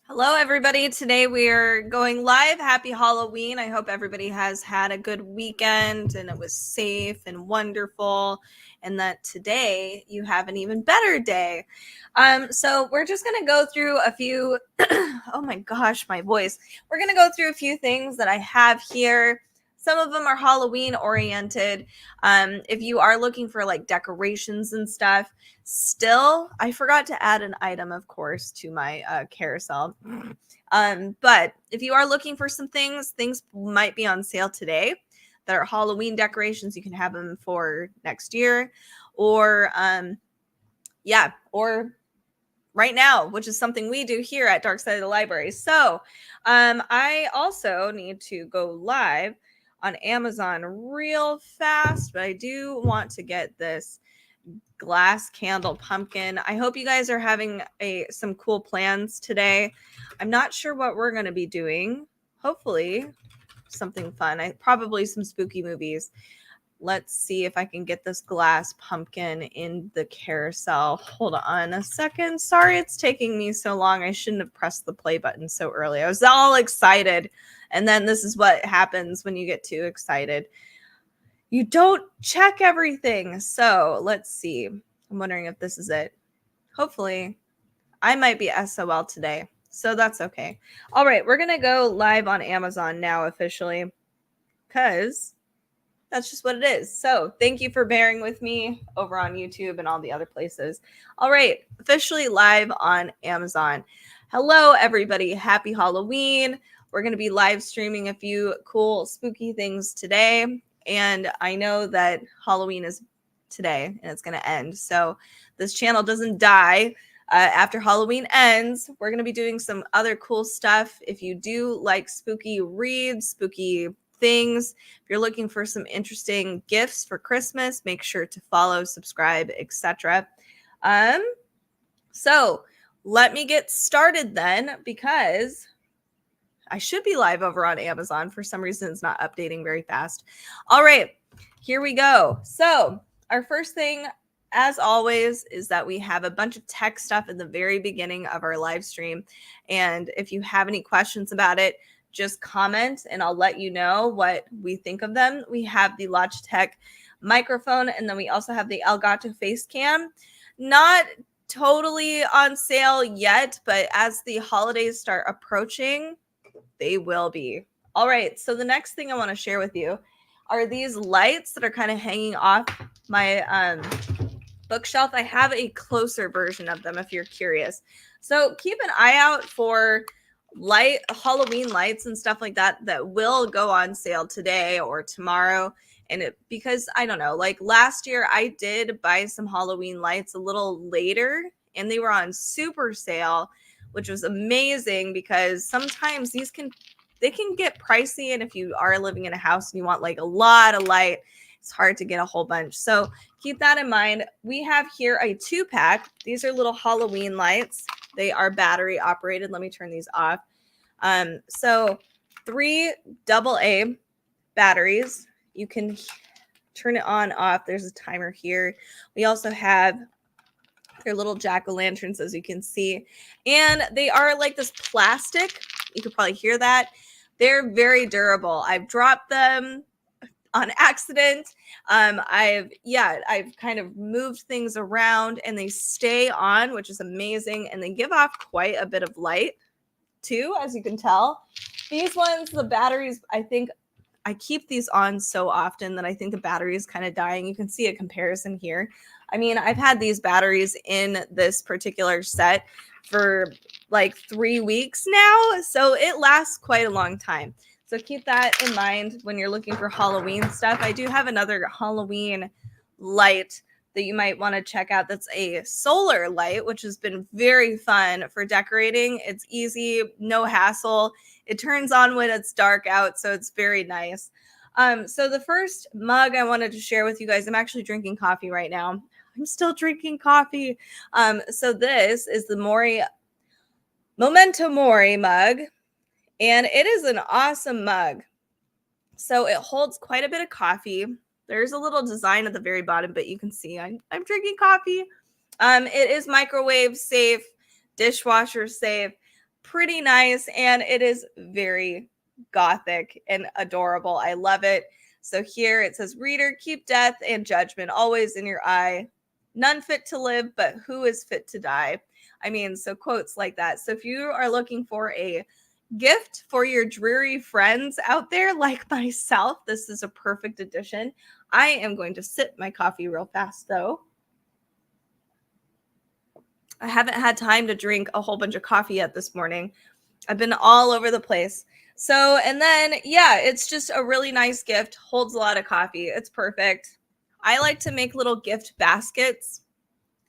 Hello, everybody. Today we are going live. Happy Halloween. I hope everybody has had a good weekend and it was safe and wonderful, and that today you have an even better day. So we're just going to go through a few, oh my gosh, my voice. We're going to go through a few things that I have here. Some of them are Halloween oriented. If you are looking for like decorations and stuff, still, I forgot to add an item, of course, to my carousel. But if you are looking for some things might be on sale today that are Halloween decorations. You can have them for next year, or or right now, which is something we do here at Dark Side of the Library. So I also need to go live on Amazon real fast, but I do want to get this glass candle pumpkin. I hope you guys are having some cool plans today. I'm not sure what we're going to be doing. Hopefully something fun. Probably some spooky movies. Let's see if I can get this glass pumpkin in the carousel. Hold on a second. Sorry it's taking me so long. I shouldn't have pressed the play button so early. I was all excited. And then this is what happens when you get too excited. You don't check everything. So let's see. I'm wondering if this is it. Hopefully, I might be SOL today. So that's okay. All right, we're going to go live on Amazon now officially, because that's just what it is. So thank you for bearing with me over on YouTube and all the other places. All right, officially live on Amazon. Hello, everybody. Happy Halloween. We're going to be live streaming a few cool, spooky things today. And I know that Halloween is today and it's going to end. So this channel doesn't die. After Halloween ends, we're going to be doing some other cool stuff. If you do like spooky reads, spooky things, if you're looking for some interesting gifts for Christmas, make sure to follow, subscribe, etc. So let me get started then, because I should be live over on Amazon. For some reason, it's not updating very fast. All right, here we go. So our first thing, as always, is that we have a bunch of tech stuff in the very beginning of our live stream. And if you have any questions about it, just comment and I'll let you know what we think of them. We have the Logitech microphone, and then we also have the Elgato face cam. Not totally on sale yet, but as the holidays start approaching, they will be. All right, so the next thing I want to share with you are these lights that are kind of hanging off my bookshelf. I have a closer version of them if you're curious. So keep an eye out for Halloween lights and stuff like that will go on sale today or tomorrow. And because I don't know, like last year I did buy some Halloween lights a little later and they were on super sale, which was amazing because sometimes they can get pricey. And if you are living in a house and you want like a lot of light, it's hard to get a whole bunch. So keep that in mind. We have here a 2-pack. These are little Halloween lights. They are battery operated. Let me turn these off. So 3 AA batteries. You can turn it on, off. There's a timer here. We also have their little jack-o'-lanterns, as you can see. And they are like this plastic. You could probably hear that. They're very durable. I've dropped them on accident. I've kind of moved things around and they stay on, which is amazing. And they give off quite a bit of light too, as you can tell. These ones, the batteries, I think I keep these on so often that I think the battery is kind of dying. You can see a comparison here. I mean, I've had these batteries in this particular set for like 3 weeks now, so it lasts quite a long time. So keep that in mind when you're looking for Halloween stuff. I do have another Halloween light that you might want to check out. That's a solar light, which has been very fun for decorating. It's easy, no hassle. It turns on when it's dark out, so it's very nice. So the first mug I wanted to share with you guys, I'm actually drinking coffee right now. I'm still drinking coffee. So this is the Memento Mori mug. And it is an awesome mug. So it holds quite a bit of coffee. There's a little design at the very bottom, but you can see I'm drinking coffee. It is microwave safe, dishwasher safe. pretty nice, and it is very gothic and adorable. I love it. So here it says, reader, keep death and judgment always in your eye. None fit to live, but who is fit to die? I mean, so quotes like that. So if you are looking for a gift for your dreary friends out there like myself, this is a perfect addition. I am going to sip my coffee real fast, though. I haven't had time to drink a whole bunch of coffee yet this morning. I've been all over the place. So, and then, yeah, it's just a really nice gift. Holds a lot of coffee. It's perfect. I like to make little gift baskets,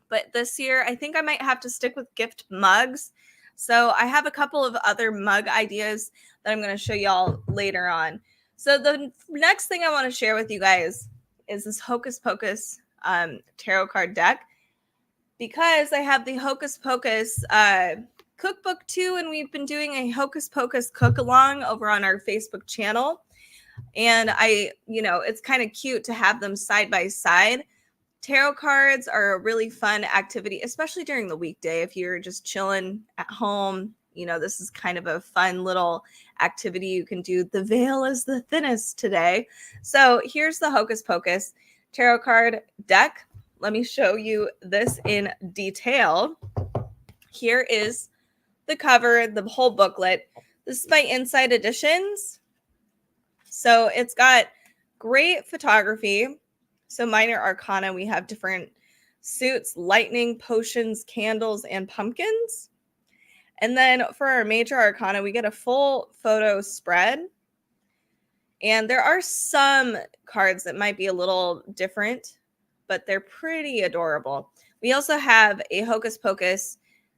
but this year I think I might have to stick with gift mugs. So I have a couple of other mug ideas that I'm going to show y'all later on. So the next thing I want to share with you guys is this Hocus Pocus tarot card deck, because I have the Hocus Pocus cookbook too, and we've been doing a Hocus Pocus cook along over on our Facebook channel. And it's kind of cute to have them side by side. Tarot cards are a really fun activity, especially during the weekday. If you're just chilling at home, this is kind of a fun little activity you can do. The veil is the thinnest today. So here's the Hocus Pocus tarot card deck. Let me show you this in detail. Here is the cover, the whole booklet. This is by Inside Editions. So it's got great photography. So minor arcana, we have different suits, lightning, potions, candles, and pumpkins. And then for our major arcana, we get a full photo spread. And there are some cards that might be a little different, but they're pretty adorable. We also have a Hocus Pocus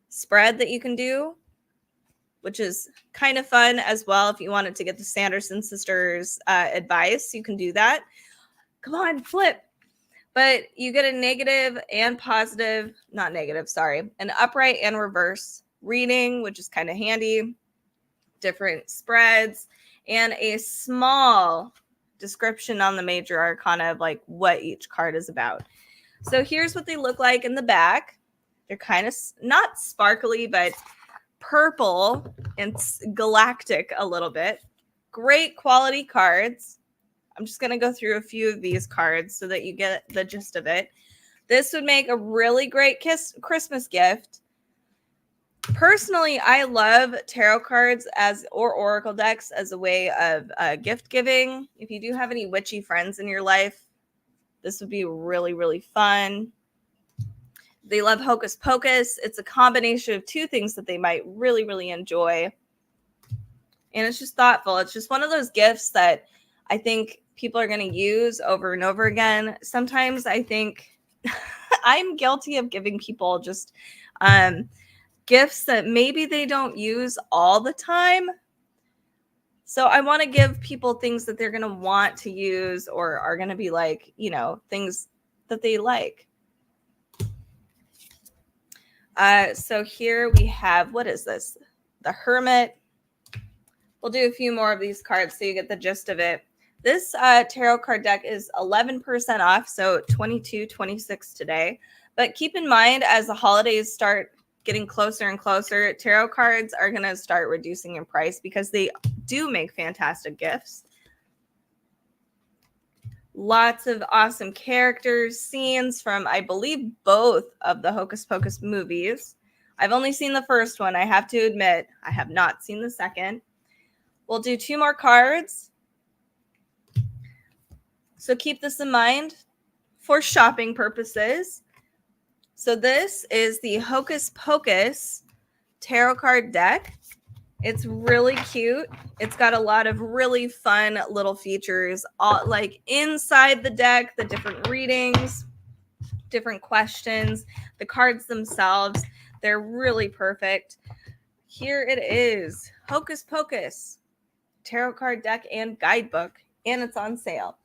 spread that you can do, which is kind of fun as well. If you wanted to get the Sanderson sisters advice, you can do that. Come on, flip. But you get a negative and positive, not negative, sorry, an upright and reverse reading, which is kind of handy, different spreads, and a small description on the major arcana of like what each card is about. So here's what they look like in the back. They're kind of not sparkly, but purple and galactic a little bit. Great quality cards. I'm just going to go through a few of these cards so that you get the gist of it. This would make a really great Christmas gift. Personally, I love tarot cards or oracle decks as a way of gift giving. If you do have any witchy friends in your life, this would be really, really fun. They love Hocus Pocus. It's a combination of two things that they might really, really enjoy. And it's just thoughtful. It's just one of those gifts that I think people are going to use over and over again. Sometimes I think I'm guilty of giving people just gifts that maybe they don't use all the time. So I want to give people things that they're going to want to use or are going to be like, things that they like. So here we have, what is this? The Hermit. We'll do a few more of these cards so you get the gist of it. This tarot card deck is 11% off, so $22.26 today. But keep in mind, as the holidays start getting closer and closer, tarot cards are going to start reducing in price because they do make fantastic gifts. Lots of awesome characters, scenes from, I believe, both of the Hocus Pocus movies. I've only seen the first one. I have to admit, I have not seen the second. We'll do two more cards. So keep this in mind for shopping purposes. So this is the Hocus Pocus tarot card deck. It's really cute. It's got a lot of really fun little features, all like inside the deck, the different readings, different questions, the cards themselves. They're really perfect. Here it is, Hocus Pocus tarot card deck and guidebook, and it's on sale.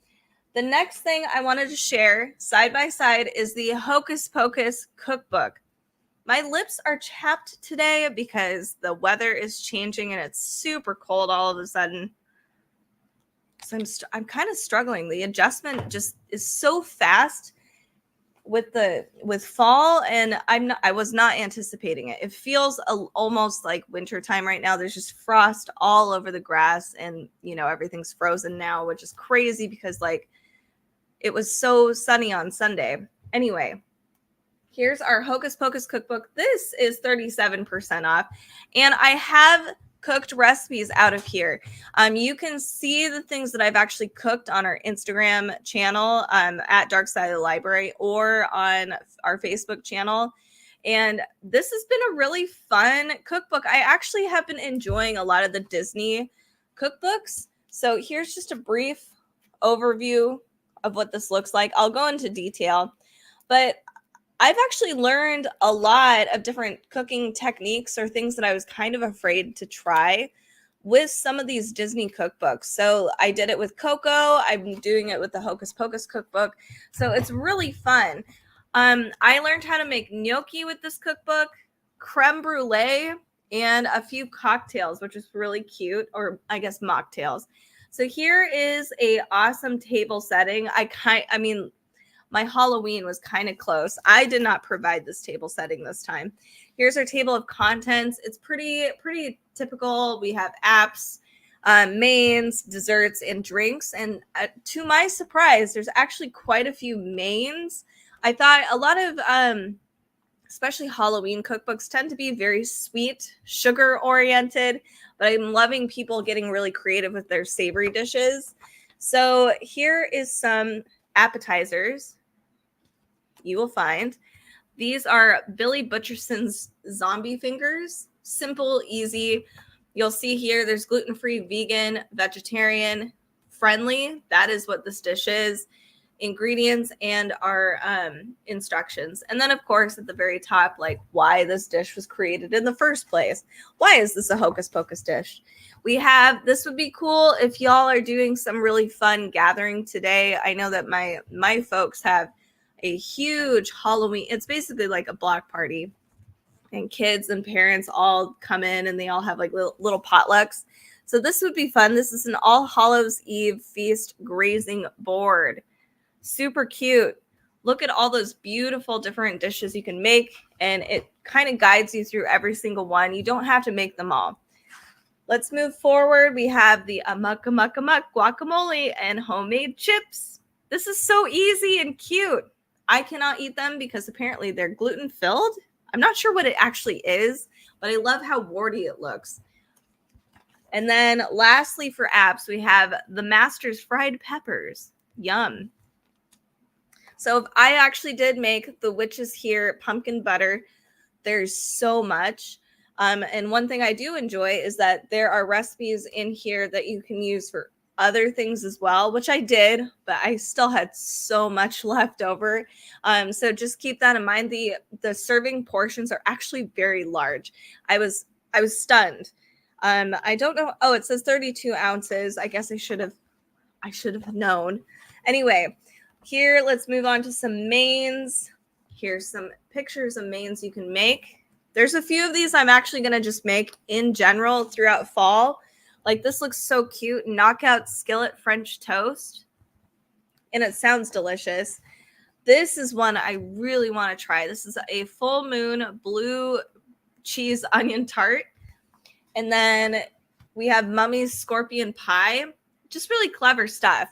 The next thing I wanted to share side by side is the Hocus Pocus cookbook. My lips are chapped today because the weather is changing and it's super cold all of a sudden. So I'm kind of struggling. The adjustment just is so fast. with fall, and I was not anticipating it. It feels almost like winter time right now. There's just frost all over the grass, and everything's frozen now, which is crazy because like it was so sunny on Sunday. Anyway, here's our Hocus Pocus cookbook. This is 37% off, and I have cooked recipes out of here. You can see the things that I've actually cooked on our Instagram channel at Dark Side of the Library, or on our Facebook channel. And this has been a really fun cookbook. I actually have been enjoying a lot of the Disney cookbooks. So here's just a brief overview of what this looks like. I'll go into detail, but I've actually learned a lot of different cooking techniques, or things that I was kind of afraid to try, with some of these Disney cookbooks. So I did it with Coco. I'm doing it with the Hocus Pocus cookbook. So it's really fun. I learned how to make gnocchi with this cookbook, creme brulee, and a few cocktails, which is really cute, or I guess mocktails. So here is a awesome table setting. I mean, my Halloween was kind of close. I did not provide this table setting this time. Here's our table of contents. It's pretty typical. We have apps, mains, desserts, and drinks. And to my surprise, there's actually quite a few mains. I thought a lot of, especially Halloween cookbooks, tend to be very sweet, sugar oriented, but I'm loving people getting really creative with their savory dishes. So here is some appetizers you will find. These are Billy Butcherson's zombie fingers. Simple, easy. You'll see here there's gluten-free, vegan, vegetarian, friendly. That is what this dish is. Ingredients and our instructions. And then, of course, at the very top, like why this dish was created in the first place. Why is this a Hocus Pocus dish? We have, this would be cool if y'all are doing some really fun gathering today. I know that my folks have a huge Halloween. It's basically like a block party, and kids and parents all come in, and they all have like little potlucks. So this would be fun. This is an All Hallows Eve feast grazing board. Super cute. Look at all those beautiful different dishes you can make, and it kind of guides you through every single one. You don't have to make them all. Let's move forward. We have the Amok Amok Amok guacamole and homemade chips. This is so easy and cute. I cannot eat them because apparently they're gluten filled. I'm not sure what it actually is, but I love how warty it looks. And then lastly, for apps, we have the Master's fried peppers. Yum. So I actually did make the Witches Here pumpkin butter. There's so much. And one thing I do enjoy is that there are recipes in here that you can use for other things as well, which I did, but I still had so much left over. So just keep that in mind. The serving portions are actually very large. I was stunned. I don't know. Oh, it says 32 ounces. I guess I should have known. Anyway, here, let's move on to some mains. Here's some pictures of mains you can make. There's a few of these I'm actually going to just make in general throughout fall. Like this looks so cute. Knockout skillet French toast. And it sounds delicious. This is one I really want to try. This is a full moon blue cheese onion tart. And then we have Mummy's scorpion pie. Just really clever stuff.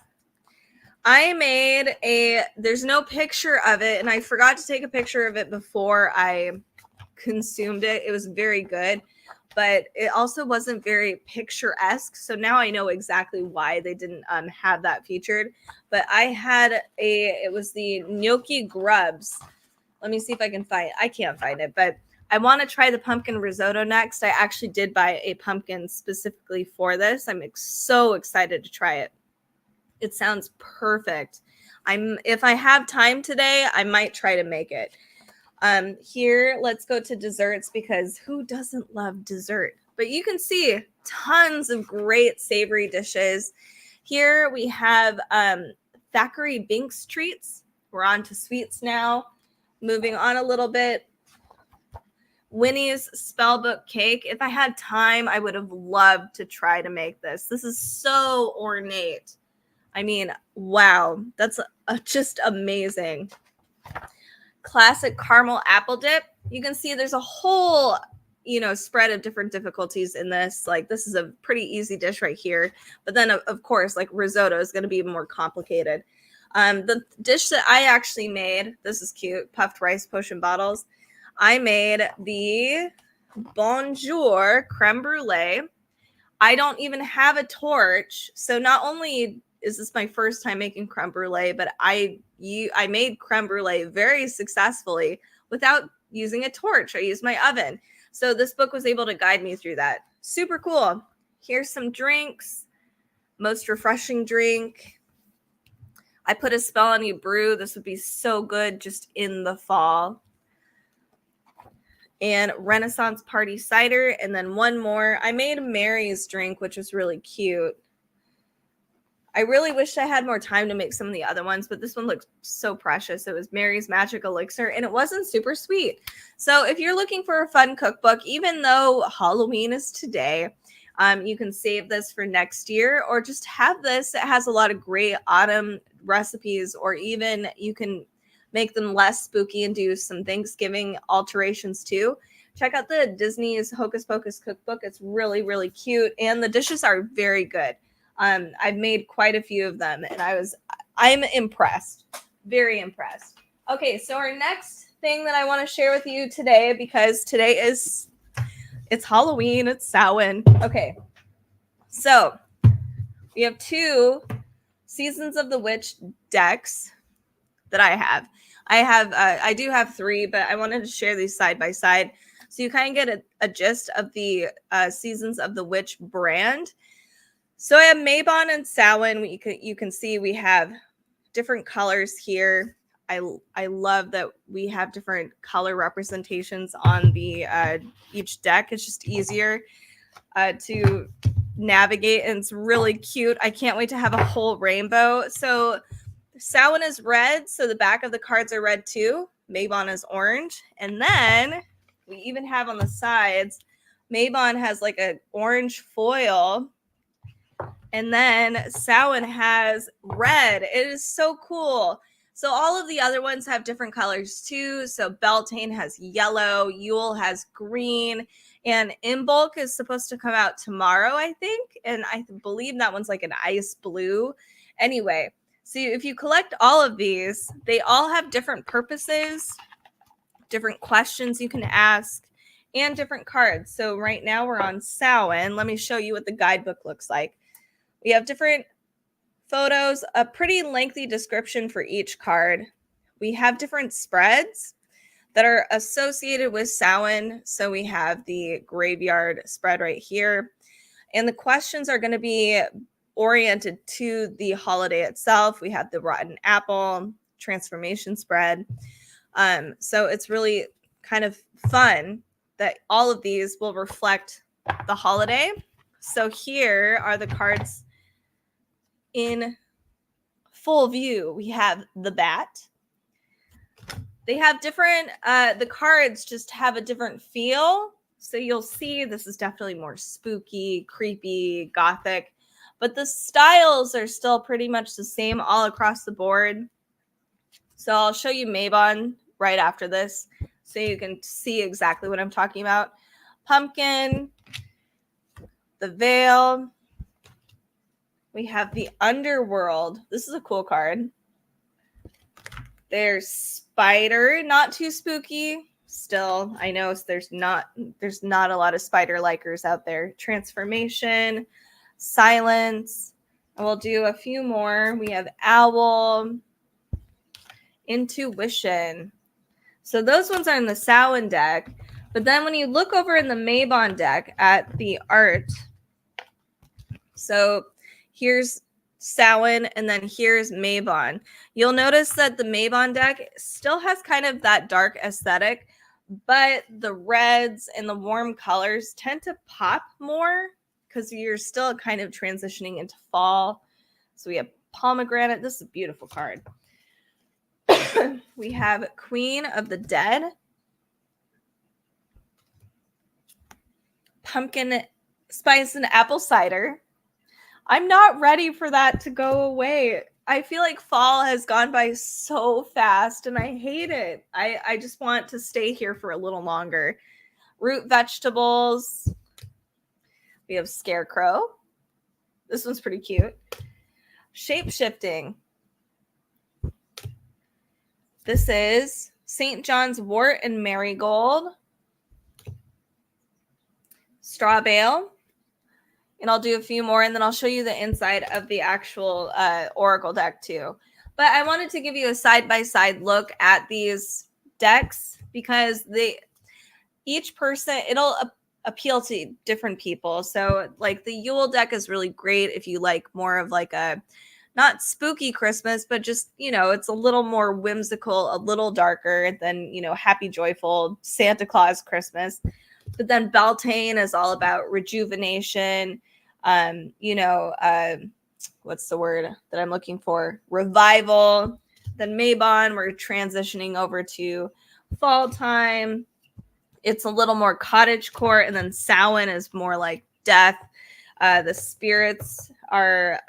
I made there's no picture of it, and I forgot to take a picture of it before I consumed it. It was very good, but it also wasn't very picturesque. So now I know exactly why they didn't have that featured. But I had it was the gnocchi grubs. Let me see if I can find it. I can't find it, but I want to try the pumpkin risotto next. I actually did buy a pumpkin specifically for this. I'm so excited to try it. It sounds perfect. If I have time today, I might try to make it. Here, let's go to desserts, because who doesn't love dessert? But you can see tons of great savory dishes. Here we have Thackeray Binks treats. We're on to sweets now. Moving on a little bit. Winnie's Spellbook cake. If I had time, I would have loved to try to make this. This is so ornate. I mean, wow, that's just amazing. classic caramel apple dip. You can see there's a whole, spread of different difficulties in this. Like, this is a pretty easy dish right here. But then, of course, like risotto is going to be more complicated. The dish that I actually made, this is cute, puffed rice potion bottles. I made the Bonjour creme brulee. I don't even have a torch. So not only is this my first time making creme brulee, but I made creme brulee very successfully without using a torch. I used my oven. So this book was able to guide me through that. Super cool. Here's some drinks. Most refreshing drink. I put a spell on you brew. This would be so good just in the fall. And Renaissance Party cider. And then one more. I made Mary's drink, which was really cute. I really wish I had more time to make some of the other ones, but this one looks so precious. It was Mary's Magic Elixir, and it wasn't super sweet. So if you're looking for a fun cookbook, even though Halloween is today, you can save this for next year or just have this. It has a lot of great autumn recipes, or even you can make them less spooky and do some Thanksgiving alterations too. Check out the Disney's Hocus Pocus cookbook. It's really, really cute, and the dishes are very good. I've made quite a few of them, and I'm impressed, very impressed. Okay, so our next thing that I want to share with you today, because today it's Halloween, it's Samhain. Okay, so we have 2 Seasons of the Witch decks that I have. I do have 3, but I wanted to share these side by side so you kind of get a gist of the Seasons of the Witch brand. So I have Mabon and Samhain. You can see we have different colors here. I love that we have different color representations on the each deck. It's just easier to navigate, and it's really cute. I can't wait to have a whole rainbow. So Samhain is red, so the back of the cards are red too. Mabon is orange, and then we even have on the sides, Mabon has like an orange foil. And then Samhain has red. It is so cool. So all of the other ones have different colors too. So Beltane has yellow, Yule has green, and Imbolc is supposed to come out tomorrow, I think. And I believe that one's like an ice blue. Anyway, so if you collect all of these, they all have different purposes, different questions you can ask, and different cards. So right now we're on Samhain. Let me show you what the guidebook looks like. We have different photos, a pretty lengthy description for each card. We have different spreads that are associated with Samhain. So we have the graveyard spread right here. And the questions are going to be oriented to the holiday itself. We have the rotten apple, transformation spread. So it's really kind of fun that all of these will reflect the holiday. So here are the cards in full view. We have the bat. They have different, the cards just have a different feel. So you'll see this is definitely more spooky, creepy, gothic, but the styles are still pretty much the same all across the board. So I'll show you Mabon right after this so you can see exactly what I'm talking about. Pumpkin, the veil. We have the underworld. This is a cool card. There's spider, not too spooky. Still, I know there's not a lot of spider likers out there. Transformation, silence, and we'll do a few more. We have owl, intuition. So those ones are in the Samhain deck. But then when you look over in the Mabon deck at the art, so here's Samhain, and then here's Mabon. You'll notice that the Mabon deck still has kind of that dark aesthetic, but the reds and the warm colors tend to pop more because you're still kind of transitioning into fall. So we have pomegranate. This is a beautiful card. We have Queen of the Dead, pumpkin spice and apple cider. I'm not ready for that to go away. I feel like fall has gone by so fast and I hate it. I just want to stay here for a little longer. Root vegetables. We have scarecrow. This one's pretty cute. Shape shifting. This is St. John's wort and marigold. Straw bale. And I'll do a few more, and then I'll show you the inside of the actual Oracle deck too. But I wanted to give you a side-by-side look at these decks because each person, it'll appeal to different people. So like the Yule deck is really great if you like more of like a, not spooky Christmas, but just, it's a little more whimsical, a little darker than, happy, joyful Santa Claus Christmas. But then Beltane is all about rejuvenation, what's the word that I'm looking for? Revival. Then Mabon, we're transitioning over to fall time. It's a little more cottagecore, and then Samhain is more like death. The spirits are,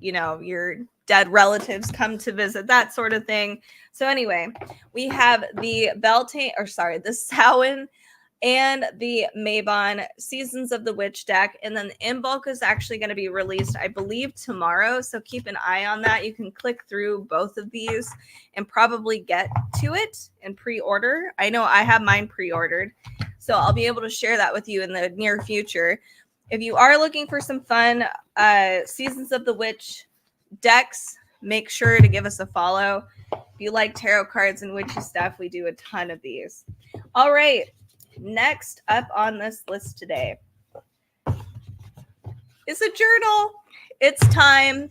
your dead relatives come to visit, that sort of thing. So anyway, we have the the Samhain and the Mabon Seasons of the Witch deck. And then the Imbolc is actually going to be released, I believe, tomorrow. So keep an eye on that. You can click through both of these and probably get to it and pre-order. I know I have mine pre-ordered, so I'll be able to share that with you in the near future. If you are looking for some fun Seasons of the Witch decks, make sure to give us a follow. If you like tarot cards and witchy stuff, we do a ton of these. All right. Next up on this list today is a journal. It's time.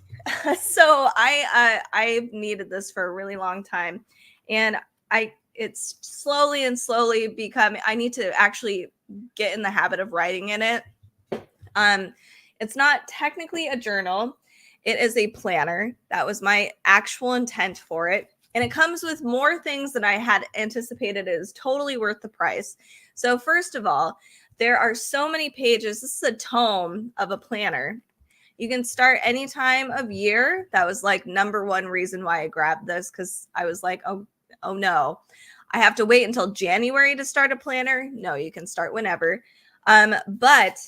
So I've needed this for a really long time, and it's slowly becoming, I need to actually get in the habit of writing in it. It's not technically a journal. It is a planner. That was my actual intent for it. And it comes with more things than I had anticipated. It is totally worth the price. So first of all, there are so many pages. This is a tome of a planner. You can start any time of year. That was like number one reason why I grabbed this, because I was like, oh no, I have to wait until January to start a planner. No, you can start whenever. But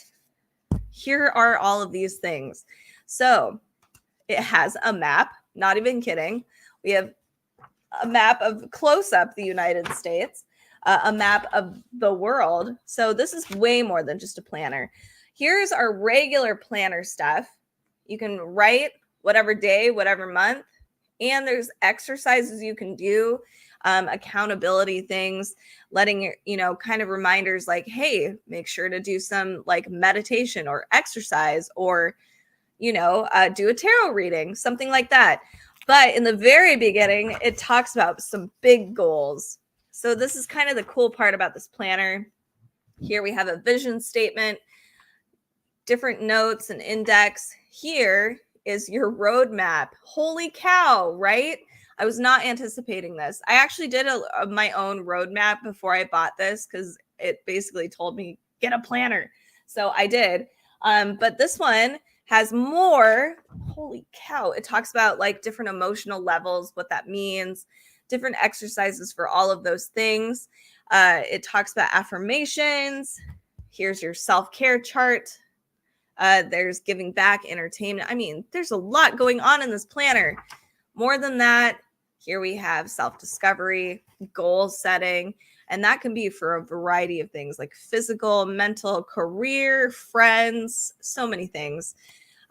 here are all of these things. So it has a map, not even kidding. We have a map of close up the United States, a map of the world. So this is way more than just a planner. Here's our regular planner stuff. You can write whatever day, whatever month, and there's exercises you can do, accountability things, letting kind of reminders like, hey, make sure to do some like meditation or exercise, or do a tarot reading, something like that. But in the very beginning, it talks about some big goals. So this is kind of the cool part about this planner. Here we have a vision statement, different notes and index. Here is your roadmap. Holy cow, right? I was not anticipating this. I actually did my own roadmap before I bought this, because it basically told me get a planner. So I did. But this one has more. Holy cow. It talks about like different emotional levels, what that means, different exercises for all of those things. It talks about affirmations. Here's your self-care chart. There's giving back, entertainment. I mean, there's a lot going on in this planner. More than that, here we have self-discovery, goal setting, and that can be for a variety of things like physical, mental, career, friends, so many things.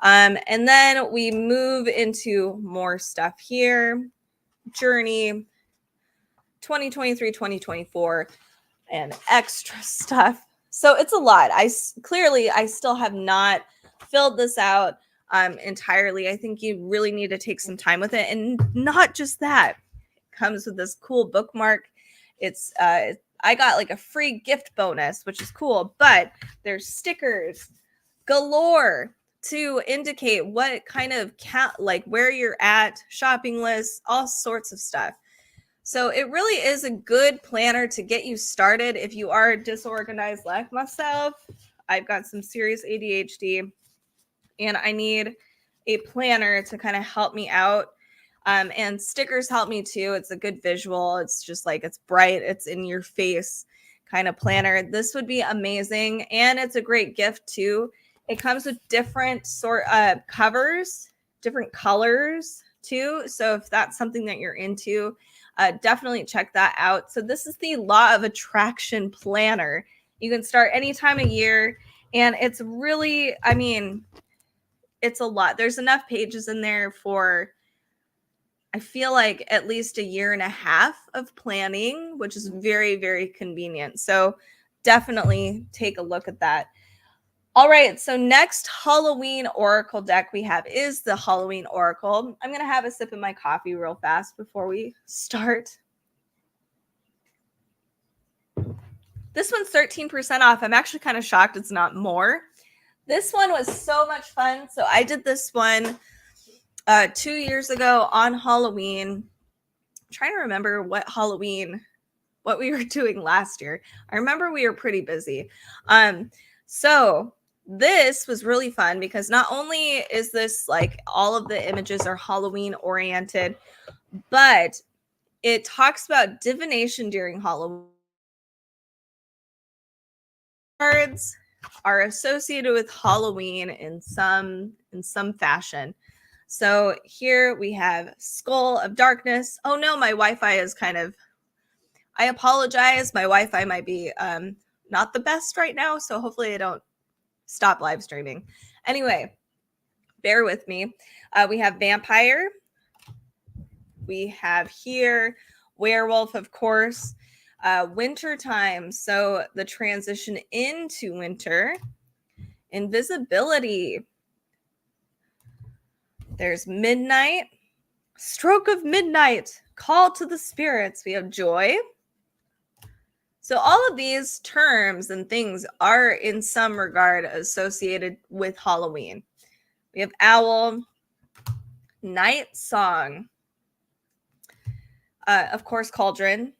And then we move into more stuff here. Journey, 2023, 2024, and extra stuff. So it's a lot. I still have not filled this out entirely. I think you really need to take some time with it. And not just that, it comes with this cool bookmark. It's I got like a free gift bonus, which is cool, but there's stickers galore to indicate what kind of like where you're at, shopping lists, all sorts of stuff. So it really is a good planner to get you started if you are disorganized like myself. I've got some serious ADHD and I need a planner to kind of help me out. And stickers help me too. It's a good visual. It's just like, it's bright, it's in your face kind of planner. This would be amazing. And it's a great gift too. It comes with different covers, different colors too. So if that's something that you're into, definitely check that out. So this is the Law of Attraction Planner. You can start any time of year. And it's really, I mean, it's a lot. There's enough pages in there for, I feel like, at least a year and a half of planning, which is very, very convenient. So definitely take a look at that. All right, so next Halloween Oracle deck we have is the Halloween Oracle. I'm going to have a sip of my coffee real fast before we start. This one's 13% off. I'm actually kind of shocked it's not more. This one was so much fun. So I did this one 2 years ago on Halloween. I'm trying to remember what we were doing last year. I remember we were pretty busy. So this was really fun because not only is this like all of the images are Halloween oriented, but it talks about divination during Halloween. Cards are associated with Halloween in some fashion. So here we have Skull of Darkness. Oh no, my Wi-Fi is I apologize. My Wi-Fi might be not the best right now, so hopefully I don't stop live streaming. Anyway, bear with me. We have Vampire. We have here Werewolf, of course. Winter time, so the transition into winter. Invisibility. There's Midnight. Stroke of Midnight. Call to the Spirits. We have Joy. So all of these terms and things are in some regard associated with Halloween. We have Owl, Night Song, of course, Cauldron,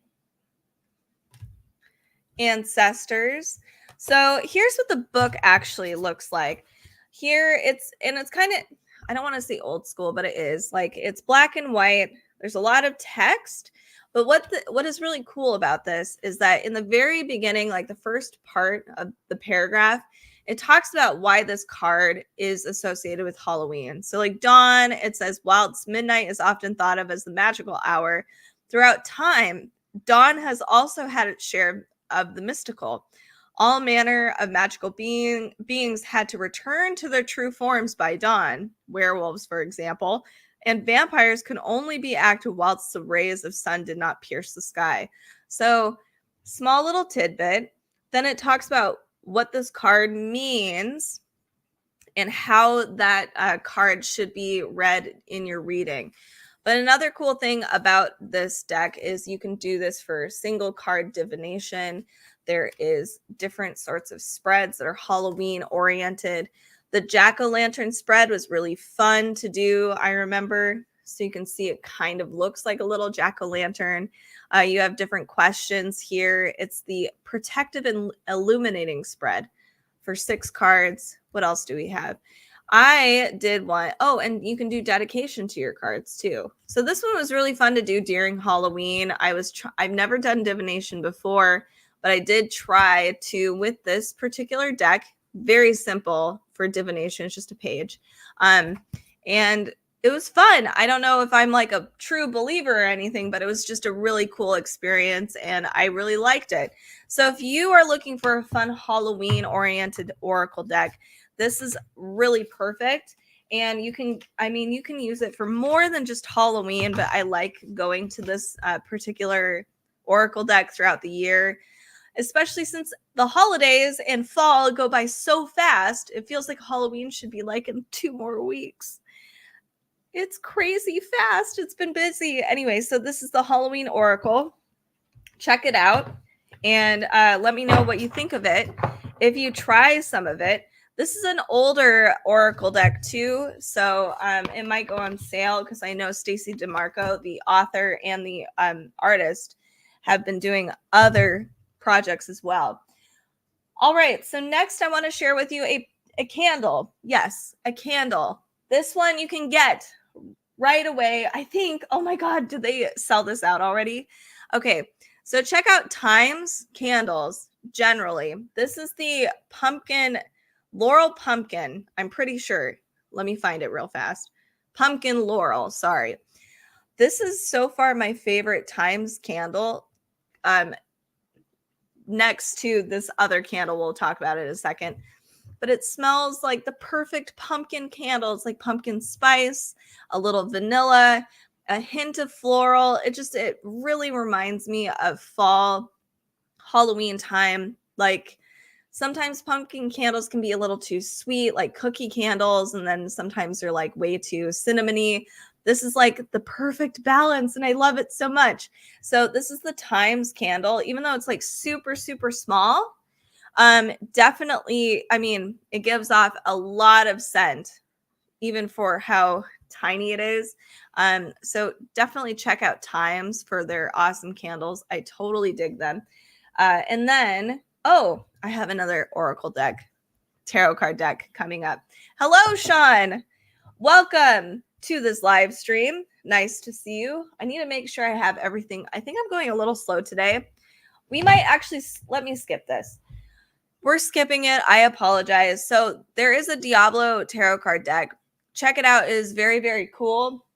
Ancestors. So here's what the book actually looks like. Here it's kind of, I don't want to say old school, but it is like, it's black and white. There's a lot of text. But what is really cool about this is that in the very beginning, like the first part of the paragraph, it talks about why this card is associated with Halloween. So like dawn, it says, whilst midnight is often thought of as the magical hour, throughout time, dawn has also had its share of the mystical. All manner of magical beings had to return to their true forms by dawn, werewolves, for example, and vampires could only be active whilst the rays of sun did not pierce the sky. So, small little tidbit. Then it talks about what this card means and how that card should be read in your reading. But another cool thing about this deck is you can do this for single card divination. There is different sorts of spreads that are Halloween oriented. The jack-o'-lantern spread was really fun to do, I remember. So you can see it kind of looks like a little jack-o'-lantern. You have different questions here. It's the protective and illuminating spread for 6 cards. What else do we have? I did one. Oh, and you can do dedication to your cards too. So this one was really fun to do during Halloween. I've never done divination before, but I did try to with this particular deck. Very simple for divination. It's just a page. And it was fun. I don't know if I'm like a true believer or anything, but it was just a really cool experience and I really liked it. So if you are looking for a fun Halloween oriented Oracle deck, this is really perfect. And you can use it for more than just Halloween, but I like going to this particular Oracle deck throughout the year, especially since the holidays and fall go by so fast. It feels like Halloween should be like in 2 more weeks. It's crazy fast. It's been busy. Anyway, so this is the Halloween Oracle. Check it out and let me know what you think of it. If you try some of it, this is an older Oracle deck too, so it might go on sale because I know Stacey DeMarco, the author and the artist, have been doing other projects as well. All right, so next I want to share with you a candle. Yes, a candle. This one you can get right away. I think, oh my God, did they sell this out already? Okay, so check out Times candles generally. This is the pumpkin, Laurel pumpkin, I'm pretty sure. Let me find it real fast. Pumpkin Laurel, sorry. This is so far my favorite Times candle. Next to this other candle, we'll talk about it in a second. But it smells like the perfect pumpkin candle. It's like pumpkin spice, a little vanilla, a hint of floral. It really reminds me of fall, Halloween time. Like sometimes pumpkin candles can be a little too sweet, like cookie candles, and then sometimes they're like way too cinnamony. This is like the perfect balance, and I love it so much. So this is the Times candle, even though it's like super, super small. Definitely, I mean, it gives off a lot of scent, even for how tiny it is. So definitely check out Times for their awesome candles. I totally dig them. And then, oh, I have another Oracle deck, tarot card deck coming up. Hello, Sean. Welcome to this live stream. Nice to see you. I need to make sure I have everything. I think I'm going a little slow today. We might actually, let me skip this. We're skipping it. I apologize. So there is a Diablo tarot card deck. Check it out. It is very, very cool.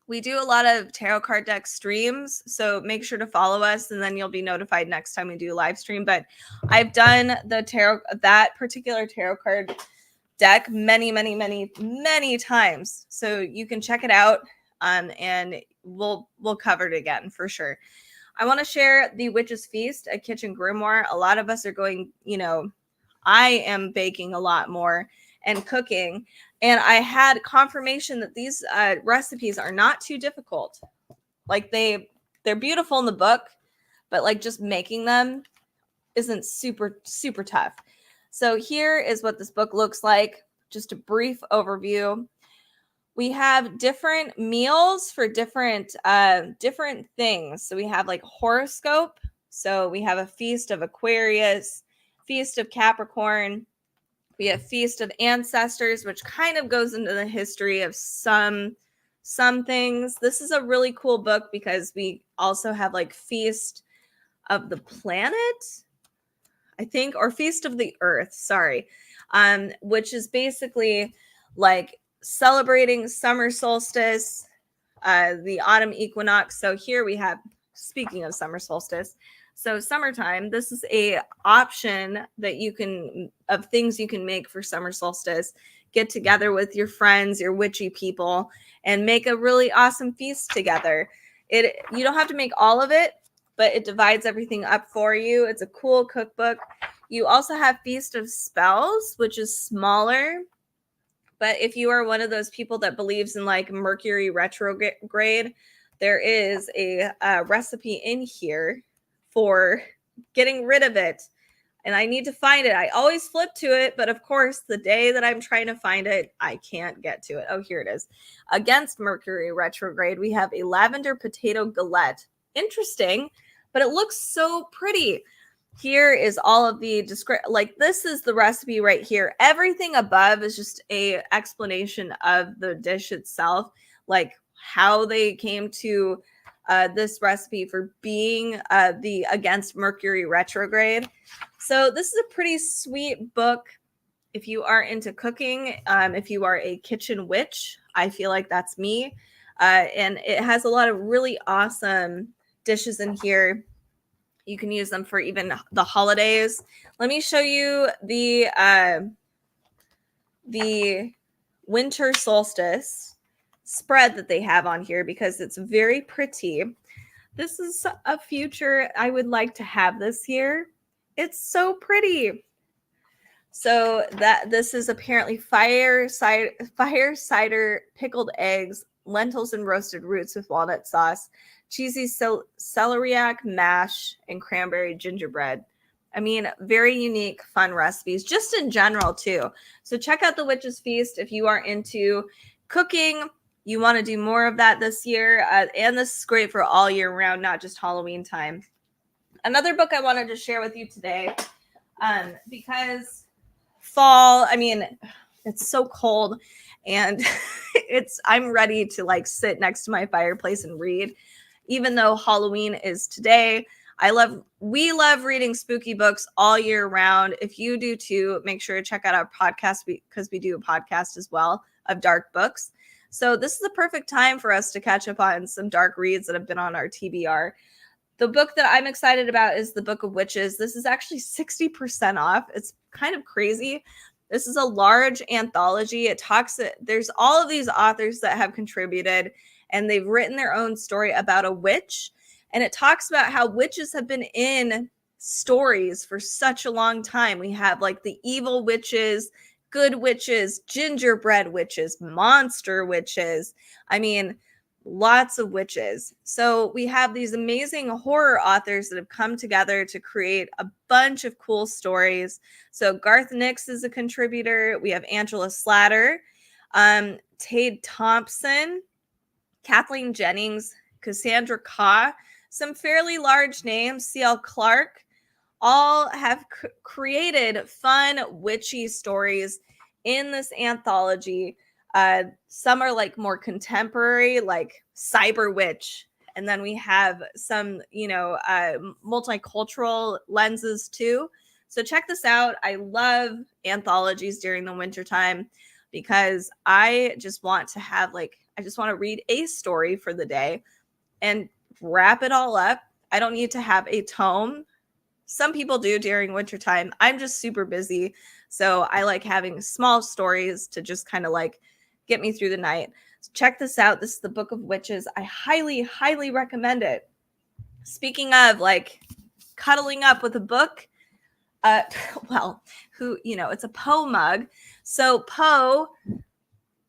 We do a lot of tarot card deck streams, so make sure to follow us, and then you'll be notified next time we do a live stream. But I've done that particular tarot card deck many, many, many, many times. So you can check it out, and we'll cover it again for sure. I want to share the Witch's Feast, a kitchen grimoire. A lot of us are going, I am baking a lot more and cooking. And I had confirmation that these recipes are not too difficult. Like they're beautiful in the book, but like just making them isn't super, super tough. So here is what this book looks like. Just a brief overview. We have different meals for different things. So we have like horoscope. So we have a feast of Aquarius, feast of Capricorn. We have feast of ancestors, which kind of goes into the history of some things. This is a really cool book because we also have like feast of the planet, I think, or feast of the earth. Sorry, which is basically like celebrating summer solstice, the autumn equinox. So here we have, speaking of summer solstice, so summertime, this is a option that you can, of things you can make for summer solstice. Get together with your friends, your witchy people, and make a really awesome feast together. You don't have to make all of it, but it divides everything up for you. It's a cool cookbook. You also have Feast of Spells, which is smaller. But if you are one of those people that believes in like Mercury retrograde, there is a recipe in here for getting rid of it. And I need to find it. I always flip to it, but of course, the day that I'm trying to find it, I can't get to it. Oh, here it is. Against Mercury retrograde, we have a lavender potato galette. Interesting, but it looks so pretty. Here is all of the like this is the recipe right here. Everything above is just a explanation of the dish itself, like how they came to this recipe for being the against Mercury retrograde. So this is a pretty sweet book if you are into cooking. If you are a kitchen witch, I feel like that's me. And it has a lot of really awesome dishes in here. You can use them for even the holidays. Let me show you the winter solstice spread that they have on here because it's very pretty. This is a future I would like to have this year. It's so pretty. So this is apparently fire cider pickled eggs, lentils and roasted roots with walnut sauce, cheesy celeriac mash, and cranberry gingerbread. I mean, very unique, fun recipes, just in general too. So check out the Witch's Feast if you are into cooking. You want to do more of that this year. And this is great for all year round, not just Halloween time. Another book I wanted to share with you today, because fall It's so cold, and I'm ready to like sit next to my fireplace and read, even though Halloween is today. We love reading spooky books all year round. If you do too, make sure to check out our podcast because we do a podcast as well of dark books. So this is the perfect time for us to catch up on some dark reads that have been on our TBR. The book that I'm excited about is The Book of Witches. This is actually 60% off. It's kind of crazy. This is a large anthology. There's all of these authors that have contributed, and they've written their own story about a witch. And it talks about how witches have been in stories for such a long time. We have like the evil witches, good witches, gingerbread witches, monster witches. I mean, lots of witches. So we have these amazing horror authors that have come together to create a bunch of cool stories. So Garth Nix is a contributor. We have Angela Slatter, Tade Thompson, Kathleen Jennings, Cassandra Kah, some fairly large names, C.L. Clark, all have created fun, witchy stories in this anthology. Some are like more contemporary, like Cyber Witch. And then we have some, multicultural lenses too. So check this out. I love anthologies during the wintertime because I just want to read a story for the day and wrap it all up. I don't need to have a tome. Some people do during wintertime. I'm just super busy. So I like having small stories to just kind of like get me through the night. So check this out. This is The Book of Witches. I highly, highly recommend it. Speaking of like cuddling up with a book, it's a Poe mug. So Poe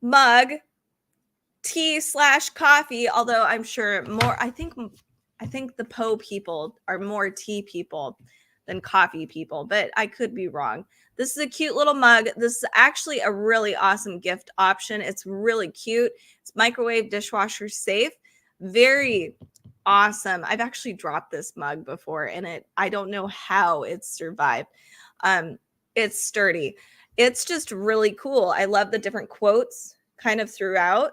mug, tea/coffee, although I'm sure I think the Poe people are more tea people than coffee people, but I could be wrong. This is a cute little mug. This is actually a really awesome gift option. It's really cute. It's microwave dishwasher safe. Very awesome. I've actually dropped this mug before and I don't know how it's survived. It's sturdy. It's just really cool. I love the different quotes kind of throughout.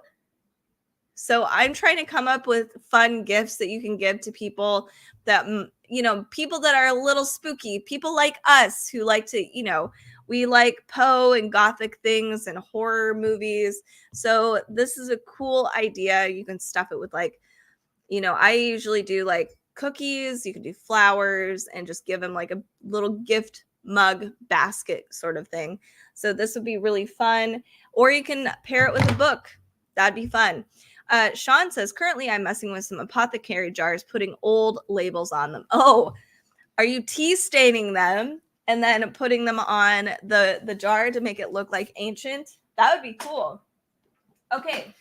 So I'm trying to come up with fun gifts that you can give to people that, people that are a little spooky, people like us who like to, we like Poe and gothic things and horror movies. So this is a cool idea. You can stuff it with I usually do like cookies. You can do flowers and just give them like a little gift mug basket sort of thing. So this would be really fun. Or you can pair it with a book. That'd be fun. Sean says, currently I'm messing with some apothecary jars, putting old labels on them. Oh, are you tea staining them and then putting them on the jar to make it look like ancient? That would be cool. Okay.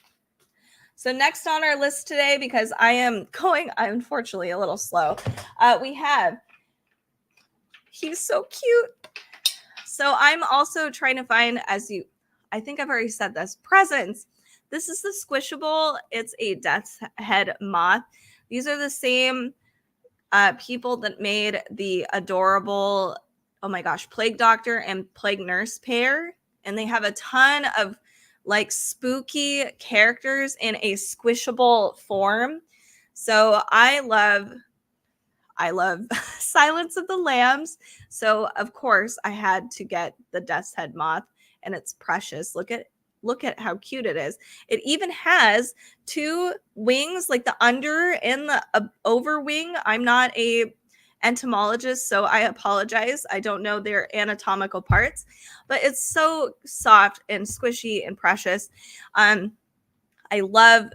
So next on our list today, because I'm unfortunately a little slow, we have, he's so cute. So I'm also trying to find, I think I've already said this, presents. This is the Squishable. It's a Death's Head moth. These are the same people that made the adorable, oh my gosh, Plague Doctor and Plague Nurse pair. And they have a ton of like spooky characters in a squishable form. So I love Silence of the Lambs. So of course I had to get the Death's Head moth, and it's precious. Look at how cute it is. It even has two wings, like the under and the over wing. I'm not a entomologist, so I apologize. I don't know their anatomical parts, but it's so soft and squishy and precious. I love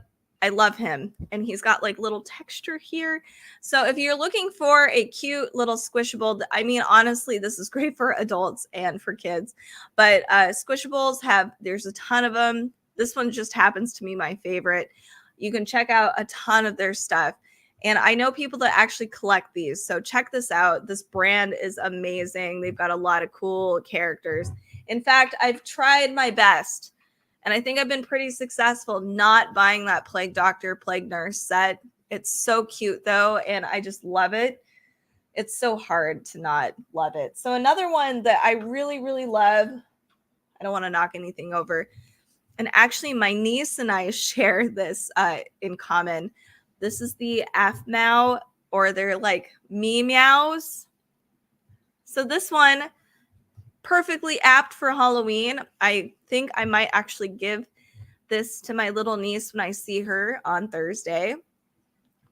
him, and he's got like little texture here. So if you're looking for a cute little squishable, I mean, honestly, this is great for adults and for kids, but squishables there's a ton of them. This one just happens to be my favorite. You can check out a ton of their stuff. And I know people that actually collect these. So check this out. This brand is amazing. They've got a lot of cool characters. In fact, I've tried my best, and I think I've been pretty successful not buying that Plague Doctor, Plague Nurse set. It's so cute though, and I just love it. It's so hard to not love it. So another one that I really, really love, I don't want to knock anything over. And actually, my niece and I share this in common. This is the AFMAO, or they're like Meows. So this one, perfectly apt for Halloween. I think I might actually give this to my little niece when I see her on Thursday.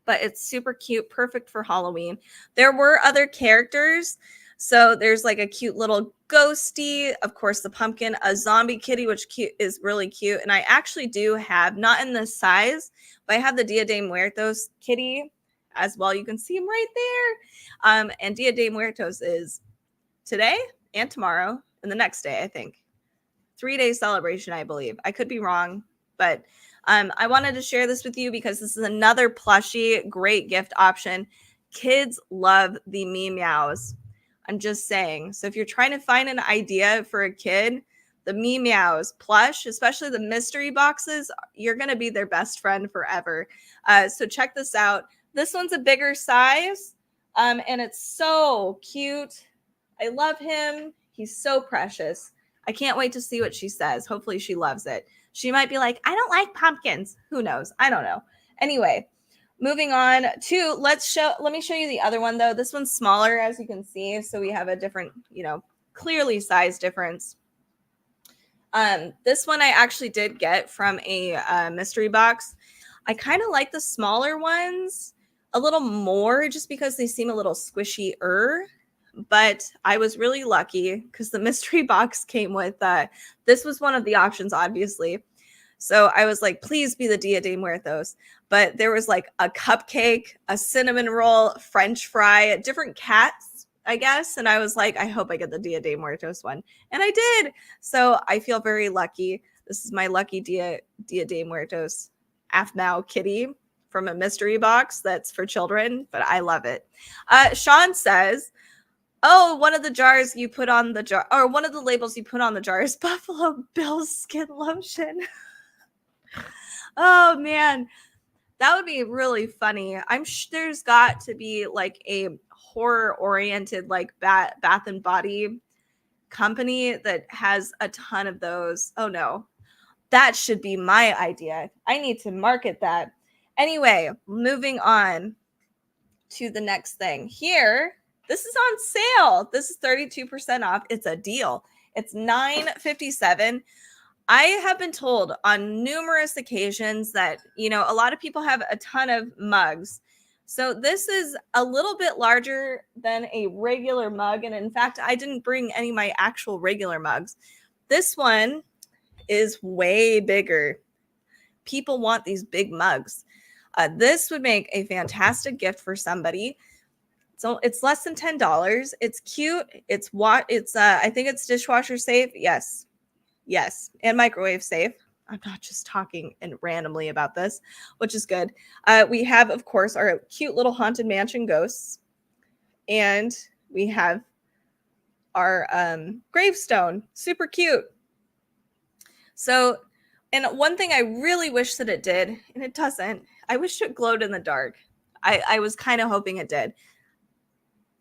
But it's super cute, perfect for Halloween. There were other characters. So there's like a cute little ghosty, of course, the pumpkin, a zombie kitty, which is really cute. And I actually do have, not in this size, but I have the Dia de Muertos kitty as well. You can see him right there. And Dia de Muertos is today and tomorrow and the next day, I think. 3-day celebration, I believe. I could be wrong, but I wanted to share this with you because this is another plushie, great gift option. Kids love the Meows. I'm just saying. So if you're trying to find an idea for a kid, the Meows plush, especially the mystery boxes, you're going to be their best friend forever. So check this out. This one's a bigger size, and it's so cute. I love him. He's so precious. I can't wait to see what she says. Hopefully she loves it. She might be like, I don't like pumpkins. Who knows? I don't know. Anyway, moving on to, let me show you the other one though. This one's smaller, as you can see. So we have a different, clearly size difference. This one I actually did get from a mystery box. I kind of like the smaller ones a little more just because they seem a little squishy-er. But I was really lucky because the mystery box came with, this was one of the options, obviously. So I was like, please be the Dia de Muertos. But there was like a cupcake, a cinnamon roll, French fry, different cats, I guess. And I was like, I hope I get the Dia de Muertos one. And I did. So I feel very lucky. This is my lucky Dia de Muertos AFMAO kitty from a mystery box that's for children, but I love it. Sean says, oh, one of the jars you put on the jar, or one of the labels you put on the jar is Buffalo Bill's skin lotion. Oh, man. That would be really funny. I'm sure there's got to be like a horror-oriented like Bath and Body company that has a ton of those. Oh, no. That should be my idea. I need to market that. Anyway, moving on to the next thing. Here, this is on sale. This is 32% off. It's a deal. It's $9.57. I have been told on numerous occasions that, a lot of people have a ton of mugs. So this is a little bit larger than a regular mug. And in fact, I didn't bring any of my actual regular mugs. This one is way bigger. People want these big mugs. This would make a fantastic gift for somebody. So it's less than $10. It's cute. It's I think it's dishwasher safe. Yes. And microwave safe. I'm not just talking and randomly about this, which is good. We have, of course, our cute little Haunted Mansion ghosts. And we have our gravestone. Super cute. So, and one thing I really wish that it did, and it doesn't, I wish it glowed in the dark. I was kind of hoping it did.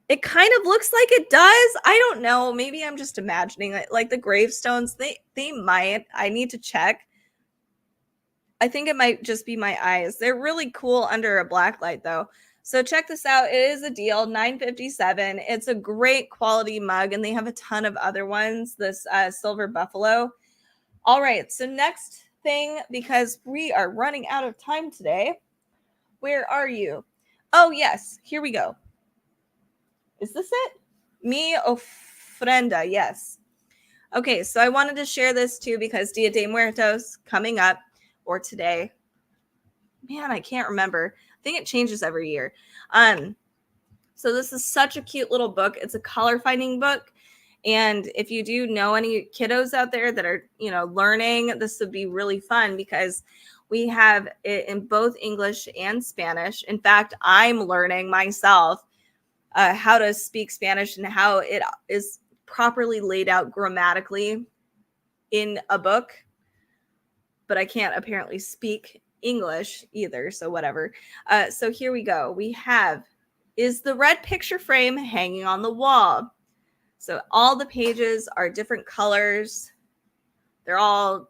It kind of looks like it does. I don't know. Maybe I'm just imagining it. Like the gravestones, they might. I need to check. I think it might just be my eyes. They're really cool under a black light, though. So check this out. It is a deal, $9.57. It's a great quality mug, and they have a ton of other ones. This Silver Buffalo. All right. So next thing, because we are running out of time today. Where are you? Oh, yes. Here we go. Is this it? Mi ofrenda, yes. Okay, so I wanted to share this too because Dia de Muertos coming up, or today. Man, I can't remember. I think it changes every year. So this is such a cute little book. It's a color finding book. And if you do know any kiddos out there that are, learning, this would be really fun because we have it in both English and Spanish. In fact, I'm learning myself how to speak Spanish and how it is properly laid out grammatically in a book. But I can't apparently speak English either, so whatever. So here we go. We have, is the red picture frame hanging on the wall? So all the pages are different colors. They're all,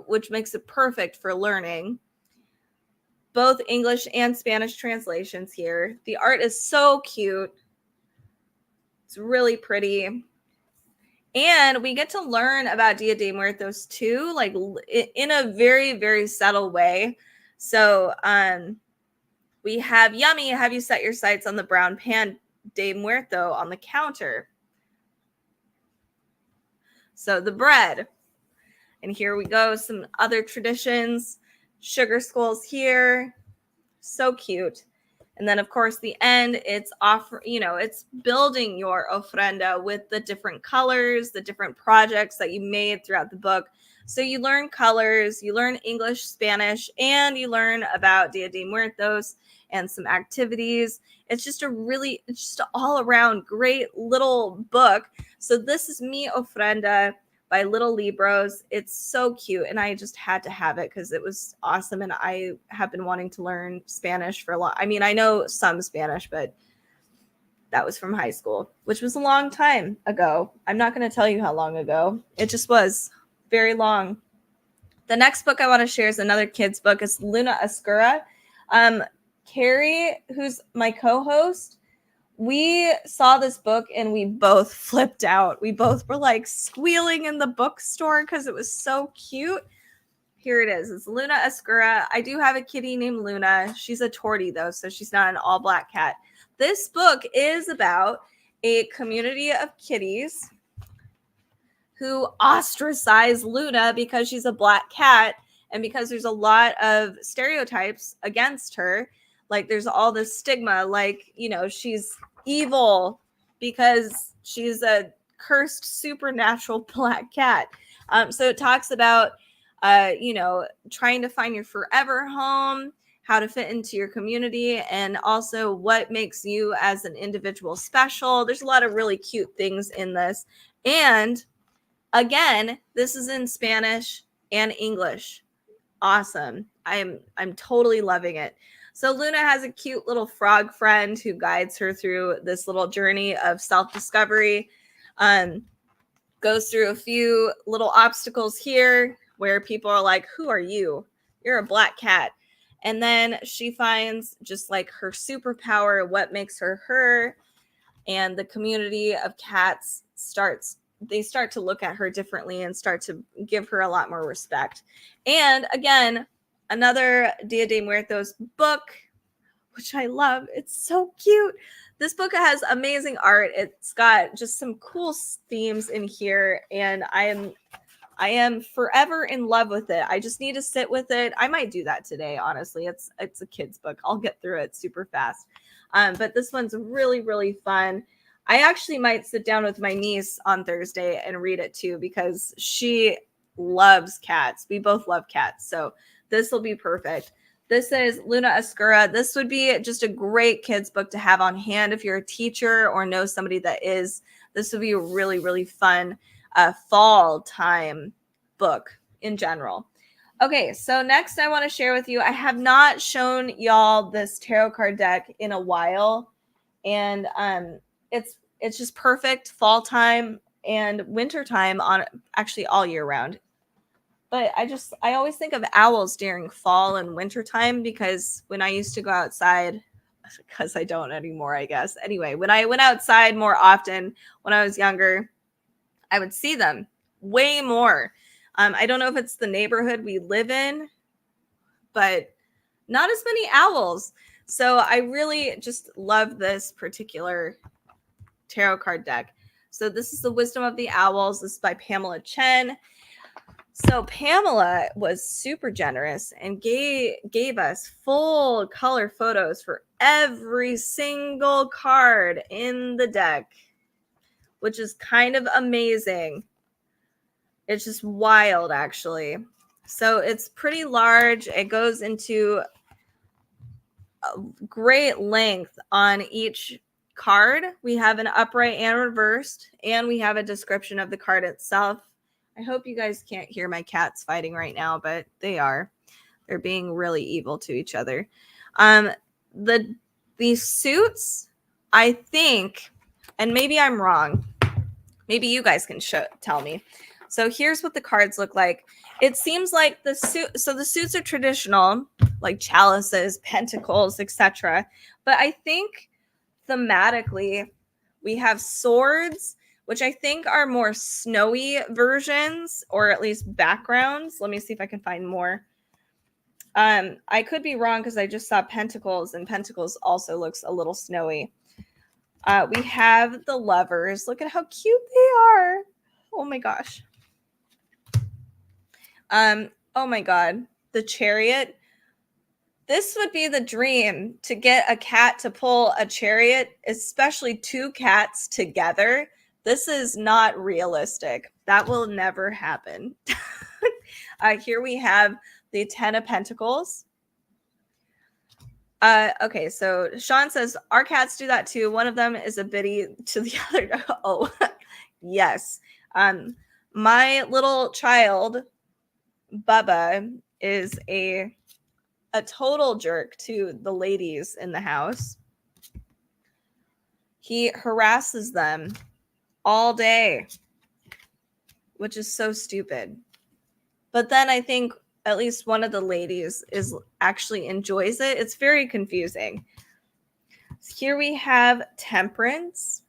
which makes it perfect for learning. Both English and Spanish translations here. The art is so cute. It's really pretty. And we get to learn about Dia de Muertos too, like in a very, very subtle way. So we have Yummy, have you set your sights on the brown pan de muerto on the counter? So the bread. And here we go, some other traditions. Sugar skulls here. So cute. And then, of course, the end, it's it's building your ofrenda with the different colors, the different projects that you made throughout the book. So you learn colors, you learn English, Spanish, and you learn about Dia de Muertos and some activities. It's just an all around great little book. So this is Mi Ofrenda by Little Libros. It's so cute, and I just had to have it because it was awesome, and I have been wanting to learn Spanish for a long. I mean, I know some Spanish, but that was from high school, which was a long time ago. I'm not going to tell you how long ago. It just was very long. The next book I want to share is another kid's book. It's Luna Oscura. Carrie, who's my co-host, we saw this book and we both flipped out. We both were like squealing in the bookstore because it was so cute. Here it is. It's Luna Oscura. I do have a kitty named Luna. She's a tortie though, so she's not an all black cat. This book is about a community of kitties who ostracize Luna because she's a black cat and because there's a lot of stereotypes against her. Like there's all this stigma, like, she's evil because she's a cursed supernatural black cat. So it talks about, trying to find your forever home, how to fit into your community, and also what makes you as an individual special. There's a lot of really cute things in this. And again, this is in Spanish and English. Awesome. I'm totally loving it. So Luna has a cute little frog friend who guides her through this little journey of self-discovery. Goes through a few little obstacles here where people are like, who are you? You're a black cat. And then she finds just like her superpower, what makes her her. And the community of cats start to look at her differently and start to give her a lot more respect. And again, another Dia de Muertos book, which I love. It's so cute. This book has amazing art. It's got just some cool themes in here, and I am forever in love with it. I just need to sit with it. I might do that today, honestly. It's a kid's book. I'll get through it super fast. But this one's really, really fun. I actually might sit down with my niece on Thursday and read it too because she loves cats. We both love cats. So this will be perfect. This is Luna Oscura. This would be just a great kids book to have on hand if you're a teacher or know somebody that is. This would be a really, really fun fall time book in general. Okay, so next I want to share with you, I have not shown y'all this tarot card deck in a while, and it's just perfect fall time and winter time, on actually all year round. But I always think of owls during fall and winter time because when I used to go outside, because I don't anymore, I guess. Anyway, when I went outside more often when I was younger, I would see them way more. I don't know if it's the neighborhood we live in, but not as many owls. So I really just love this particular tarot card deck. So this is the Wisdom of the Owls. This is by Pamela Chen. So Pamela was super generous and gave us full color photos for every single card in the deck, which is kind of amazing. It's just wild, actually. So it's pretty large. It goes into a great length on each card. We have an upright and reversed, and we have a description of the card itself. I hope you guys can't hear my cats fighting right now, but they are. They're being really evil to each other. These suits, I think, and maybe I'm wrong. Maybe you guys can tell me. So here's what the cards look like. It seems like the suit. So the suits are traditional, like chalices, pentacles, etc. But I think thematically, we have swords, which I think are more snowy versions, or at least backgrounds. Let me see if I can find more. I could be wrong because I just saw pentacles, and pentacles also looks a little snowy. We have the lovers. Look at how cute they are. Oh my gosh. Oh my God. The chariot. This would be the dream, to get a cat to pull a chariot, especially two cats together. This is not realistic. That will never happen. Here we have the 10 of Pentacles. Okay, so Sean says, our cats do that too. One of them is a biddy to the other. Oh, yes. My little child, Bubba, is a total jerk to the ladies in the house. He harasses them all day, which is so stupid. But then I think at least one of the ladies actually enjoys it. It's very confusing. Here we have Temperance.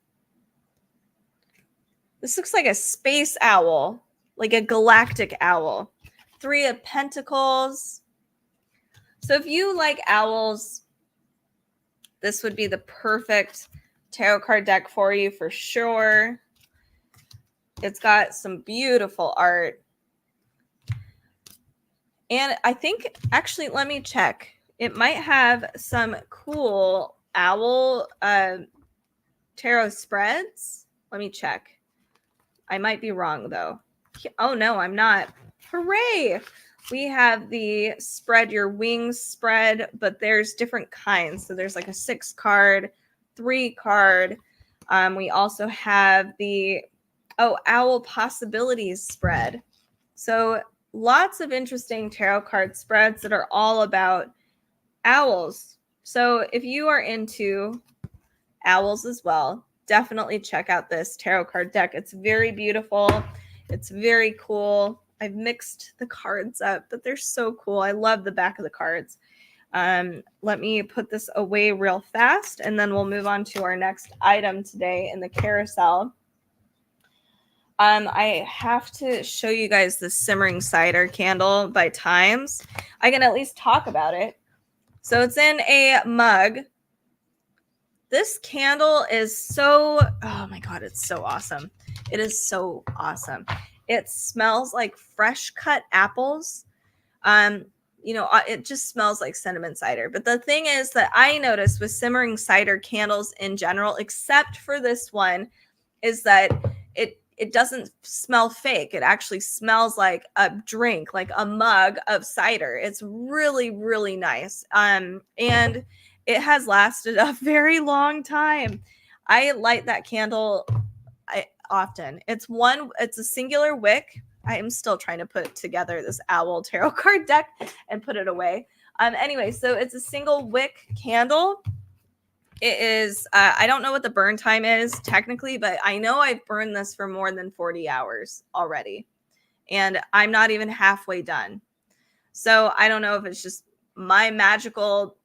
This looks like a space owl, like a galactic owl. 3 of Pentacles. So if you like owls, this would be the perfect tarot card deck for you for sure. It's got some beautiful art. And I think, actually, let me check. It might have some cool owl tarot spreads. Let me check. I might be wrong, though. Oh, no, I'm not. Hooray! We have the spread your wings spread, but there's different kinds. So there's like a 6 card, 3 card. We also have the owl possibilities spread. So lots of interesting tarot card spreads that are all about owls. So if you are into owls as well, definitely check out this tarot card deck. It's very beautiful. It's very cool. I've mixed the cards up, but they're so cool. I love the back of the cards. Let me put this away real fast, and then we'll move on to our next item today in the carousel. I have to show you guys the Simmering Cider candle by Times. I can at least talk about it. So it's in a mug. This candle is so, oh my God, it's so awesome. It is so awesome. It smells like fresh cut apples. It just smells like cinnamon cider. But the thing is that I noticed with Simmering Cider candles in general, except for this one, is that it doesn't smell fake. It actually smells like a drink, like a mug of cider. It's really, really nice. And it has lasted a very long time. I light that candle often. It's a singular wick. I am still trying to put together this owl tarot card deck and put it away. Anyway, so it's a single wick candle. It is, I don't know what the burn time is technically, but I know I've burned this for more than 40 hours already. And I'm not even halfway done. So I don't know if it's just my magical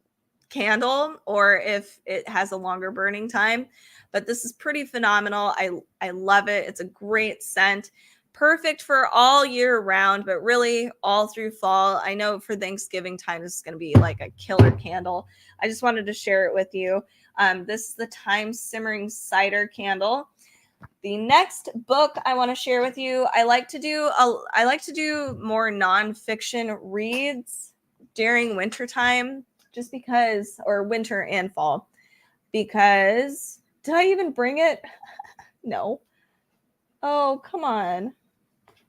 candle or if it has a longer burning time, but this is pretty phenomenal. I love it. It's a great scent. Perfect for all year round, but really all through fall. I know for Thanksgiving time, this is going to be like a killer candle. I just wanted to share it with you. This is the Times Simmering Cider candle. The next book I want to share with you, I like to do more nonfiction reads during wintertime, just because, or winter and fall, because did I even bring it? No. Oh, come on.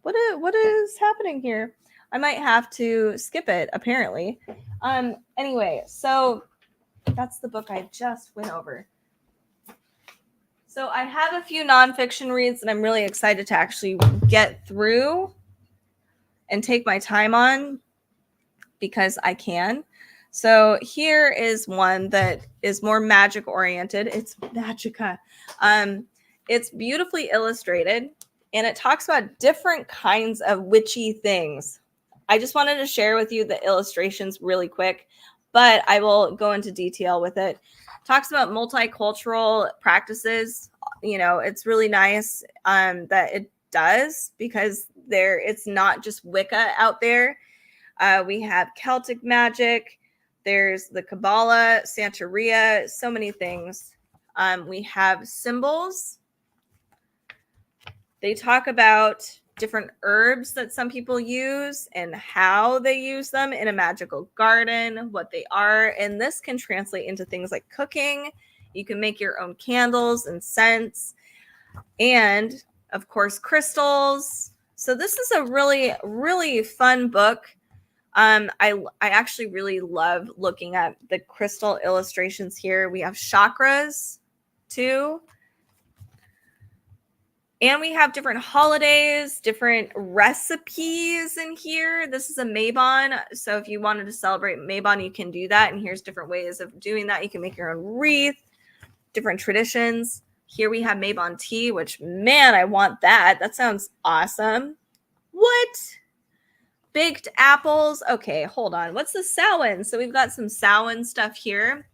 What is happening here? I might have to skip it, apparently. Anyway, so that's the book I just went over. So I have a few nonfiction reads that I'm really excited to actually get through and take my time on because I can. So here is one that is more magic oriented. It's Magica. It's beautifully illustrated. and it talks about different kinds of witchy things. I just wanted to share with you the illustrations really quick, but I will go into detail with it. Talks about multicultural practices. It's really nice that it does, because it's not just Wicca out there. We have Celtic magic. There's the Kabbalah, Santeria, so many things. We have symbols. They talk about different herbs that some people use and how they use them in a magical garden, what they are. And this can translate into things like cooking. You can make your own candles and scents. And of course, crystals. So this is a really, really fun book. I actually really love looking at the crystal illustrations here. We have chakras too. And we have different holidays, different recipes in here. This is a Mabon. So if you wanted to celebrate Mabon, you can do that. And here's different ways of doing that. You can make your own wreath, different traditions. Here we have Mabon tea, which, man, I want that. That sounds awesome. What? Baked apples. Okay, hold on. What's the Samhain? So we've got some Samhain stuff here.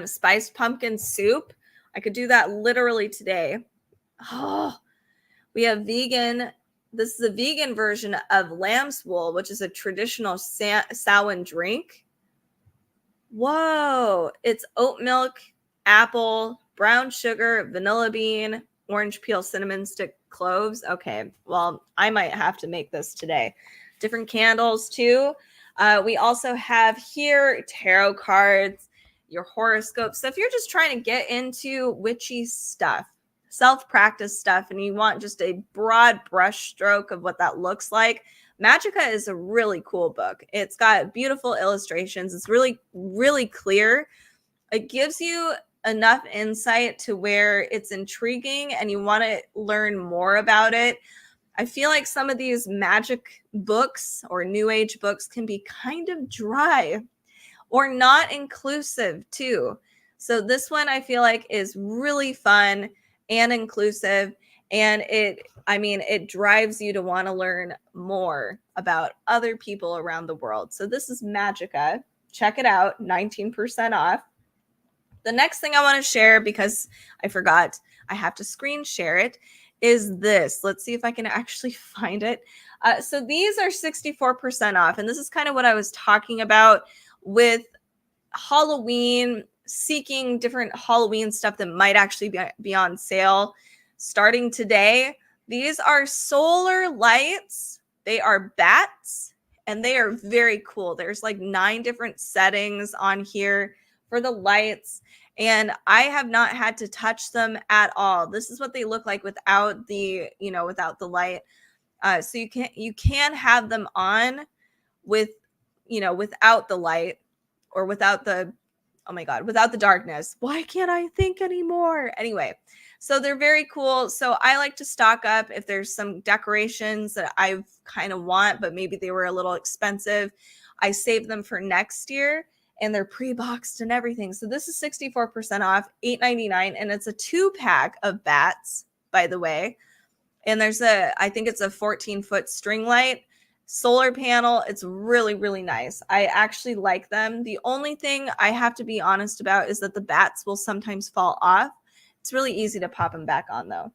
Spiced pumpkin soup. I could do that literally today. Oh, we have vegan. This is a vegan version of lamb's wool, which is a traditional Samhain drink. Whoa. It's oat milk, apple, brown sugar, vanilla bean, orange peel, cinnamon stick, cloves. Okay, well, I might have to make this today. Different candles too. We also have here tarot cards, your horoscope. So if you're just trying to get into witchy stuff, self-practice stuff, and you want just a broad brush stroke of what that looks like, Magica is a really cool book. It's got beautiful illustrations. It's really, really clear. It gives you enough insight to where it's intriguing and you want to learn more about it. I feel like some of these magic books or new age books can be kind of dry or not inclusive too. So this one I feel like is really fun and inclusive, and it drives you to want to learn more about other people around the world. So this is Magica. Check it out, 19% off. The next thing I want to share, because I forgot, I have to screen share it, is this. Let's see if I can actually find it. So these are 64% off, and this is kind of what I was talking about with Halloween, seeking different Halloween stuff that might actually be on sale starting today. These are solar lights. They are bats, and they are very cool. There's like 9 different settings on here for the lights, and I have not had to touch them at all. This is what they look like without the light. So you can have them on without the light, or without the, oh my God, without the darkness. Why can't I think anymore? Anyway, so they're very cool. So I like to stock up if there's some decorations that I kind of want, but maybe they were a little expensive. I save them for next year, and they're pre-boxed and everything. So this is 64% off, $8.99, and it's a 2-pack of bats, by the way. And I think it's a 14-foot string light. Solar panel. It's really, really nice. I actually like them. The only thing I have to be honest about is that the bats will sometimes fall off. It's really easy to pop them back on though.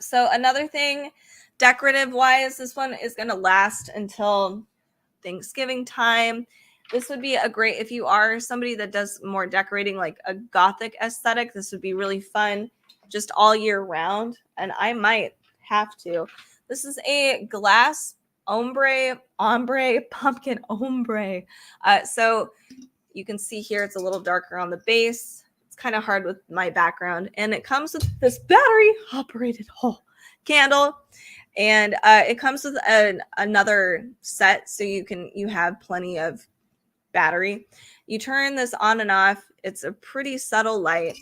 So another thing, decorative wise, this one is going to last until Thanksgiving time. This would be a great, if you are somebody that does more decorating, like a gothic aesthetic, this would be really fun just all year round. And I might have to. This is a glass ombre pumpkin ombre. So you can see here it's a little darker on the base. It's kind of hard with my background, and it comes with this battery operated candle, and it comes with another set, so you have plenty of battery. You turn this on and off. It's a pretty subtle light.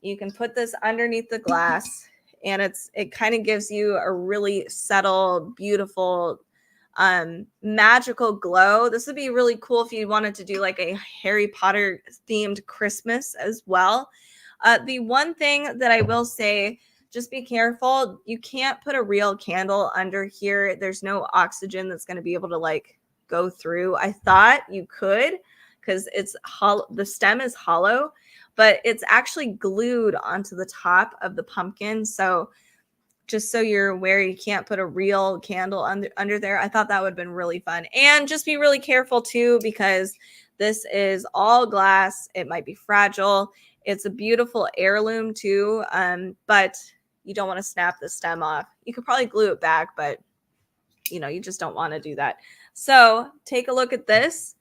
You can put this underneath the glass, and it kind of gives you a really subtle, beautiful, magical glow. This would be really cool if you wanted to do like a Harry Potter themed Christmas as well. The one thing that I will say, Just be careful. You can't put a real candle under here. There's no oxygen that's going to be able to like go through. I thought you could because it's hollow. The stem is hollow, but it's actually glued onto the top of the pumpkin. So just so you're aware, you can't put a real candle under there. I thought that would have been really fun. And just be really careful too, because this is all glass. It might be fragile. It's a beautiful heirloom too, but you don't want to snap the stem off. You could probably glue it back, but you just don't want to do that. So take a look at this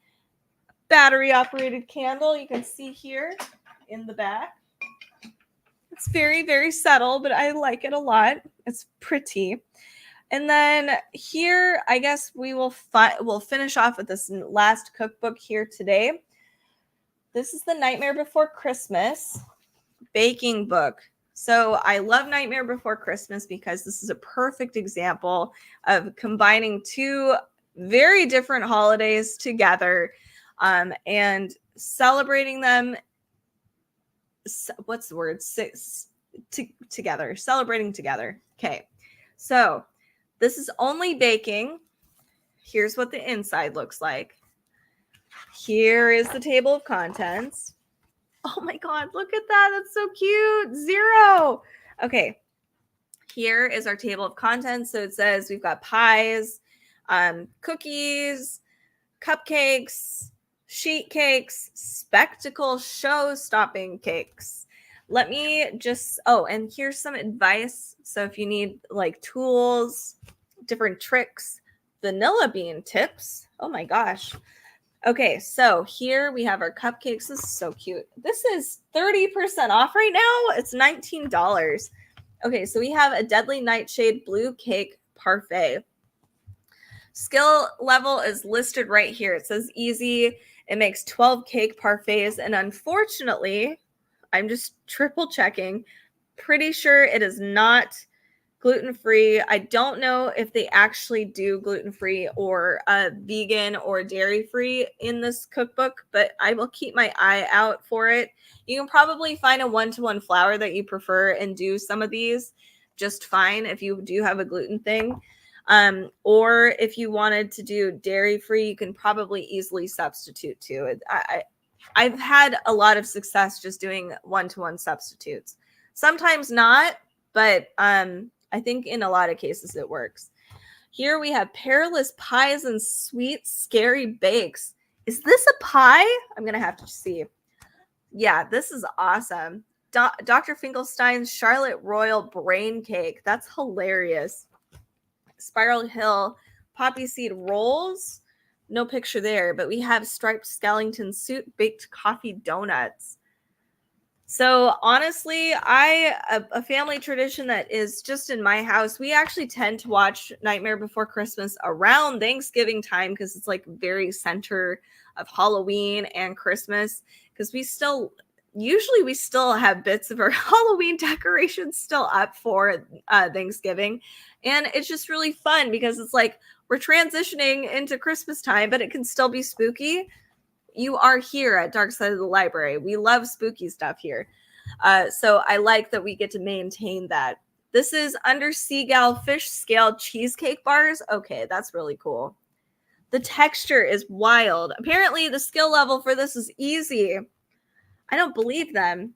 battery operated candle. You can see here in the back. It's very, very subtle, but I like it a lot. It's pretty. And then here, I guess we'll finish off with this last cookbook here today. This is the Nightmare Before Christmas baking book. So I love Nightmare Before Christmas because this is a perfect example of combining two very different holidays together and celebrating them. What's the word? Together, celebrating together. Okay, so this is only baking. Here's what the inside looks like. Here is the table of contents. Oh my God, look at that. That's so cute. 0. Okay, here is our table of contents. So it says we've got pies, cookies, cupcakes, sheet cakes, spectacle show-stopping cakes. Let me just, and here's some advice. So if you need like tools, different tricks, vanilla bean tips. Oh my gosh. Okay, so here we have our cupcakes. This is so cute. This is 30% off right now. It's $19. Okay, so we have a Deadly Nightshade Blue Cake Parfait. Skill level is listed right here. It says easy. It makes 12 cake parfaits. And unfortunately, I'm just triple checking. Pretty sure it is not gluten-free. I don't know if they actually do gluten-free or vegan or dairy-free in this cookbook, but I will keep my eye out for it. You can probably find a 1-to-1 flour that you prefer and do some of these just fine if you do have a gluten thing. Or if you wanted to do dairy-free, you can probably easily substitute too. I've had a lot of success just doing 1-to-1 substitutes. Sometimes not, but I think in a lot of cases it works. Here we have Perilous Pies and Sweet Scary Bakes. Is this a pie? I'm going to have to see. Yeah, this is awesome. Dr. Finkelstein's Charlotte Royal Brain Cake. That's hilarious. Spiral Hill Poppy Seed Rolls. No picture there, but we have Striped Skellington Suit Baked Coffee Donuts. So honestly, a family tradition that is just in my house, we actually tend to watch Nightmare Before Christmas around Thanksgiving time because it's like very center of Halloween and Christmas, because we still have bits of our Halloween decorations still up for Thanksgiving. And it's just really fun because it's like we're transitioning into Christmas time, but it can still be spooky. You are here at Dark Side of the Library. We love spooky stuff here. So I like that we get to maintain that. This is Under Seagull Fish Scale Cheesecake Bars. Okay, that's really cool. The texture is wild. Apparently, the skill level for this is easy. I don't believe them.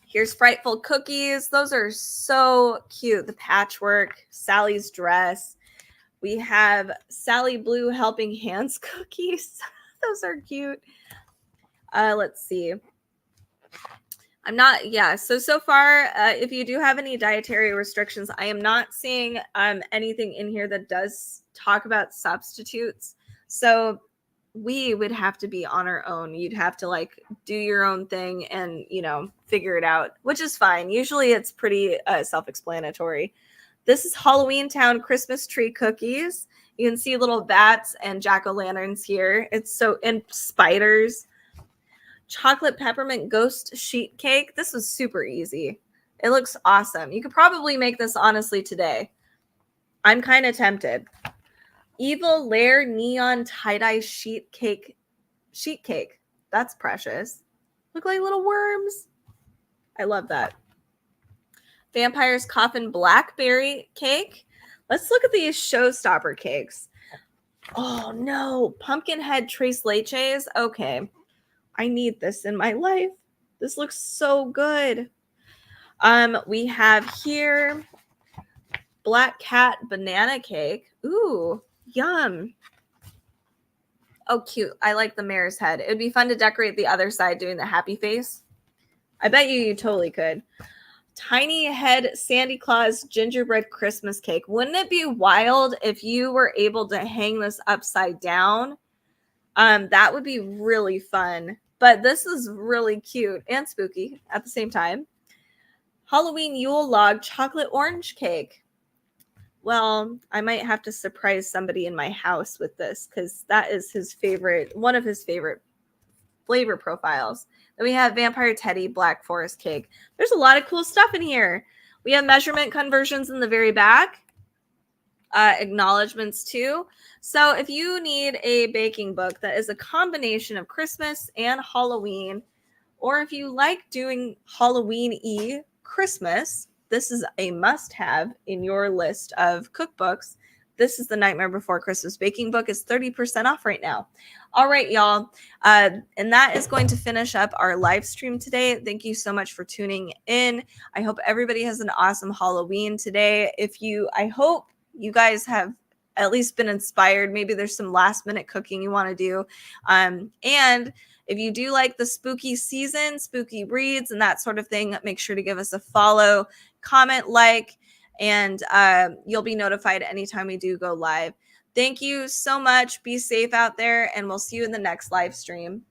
Here's Frightful Cookies. Those are so cute. The patchwork, Sally's dress. We have Sally Blue Helping Hands cookies. Those are cute. Let's see. So far, if you do have any dietary restrictions, I am not seeing anything in here that does talk about substitutes. So we would have to be on our own. You'd have to like do your own thing and, figure it out, which is fine. Usually it's pretty self-explanatory. This is Halloween Town Christmas Tree Cookies. You can see little bats and jack-o'-lanterns here. And spiders. Chocolate Peppermint Ghost Sheet Cake. This was super easy. It looks awesome. You could probably make this honestly today. I'm kind of tempted. Evil Lair Neon Tie-Dye Sheet Cake. That's precious. Look like little worms. I love that. Vampire's Coffin Blackberry Cake. Let's look at these showstopper cakes. Oh no, Pumpkinhead Tres Leches. Okay, I need this in my life. This looks so good. We have here Black Cat Banana Cake. Ooh, yum. Oh, cute. I like the mare's head. It would be fun to decorate the other side doing the happy face. I bet you totally could. Tiny Head Sandy Claus Gingerbread Christmas Cake. Wouldn't it be wild if you were able to hang this upside down? That would be really fun. But this is really cute and spooky at the same time. Halloween Yule Log Chocolate Orange Cake. Well, I might have to surprise somebody in my house with this because that is his favorite, one of his favorite flavor profiles. Then we have Vampire Teddy Black Forest Cake. There's a lot of cool stuff in here. We have measurement conversions in the very back. Acknowledgements too. So if you need a baking book that is a combination of Christmas and Halloween, or if you like doing Halloween-y Christmas, this is a must-have in your list of cookbooks. This is the Nightmare Before Christmas baking book. Is 30% off right now. All right, y'all. And that is going to finish up our live stream today. Thank you so much for tuning in. I hope everybody has an awesome Halloween today. I hope you guys have at least been inspired. Maybe there's some last minute cooking you want to do. And if you do like the spooky season, spooky reads and that sort of thing, make sure to give us a follow, comment, like, and you'll be notified anytime we do go live. Thank you so much. Be safe out there, and we'll see you in the next live stream.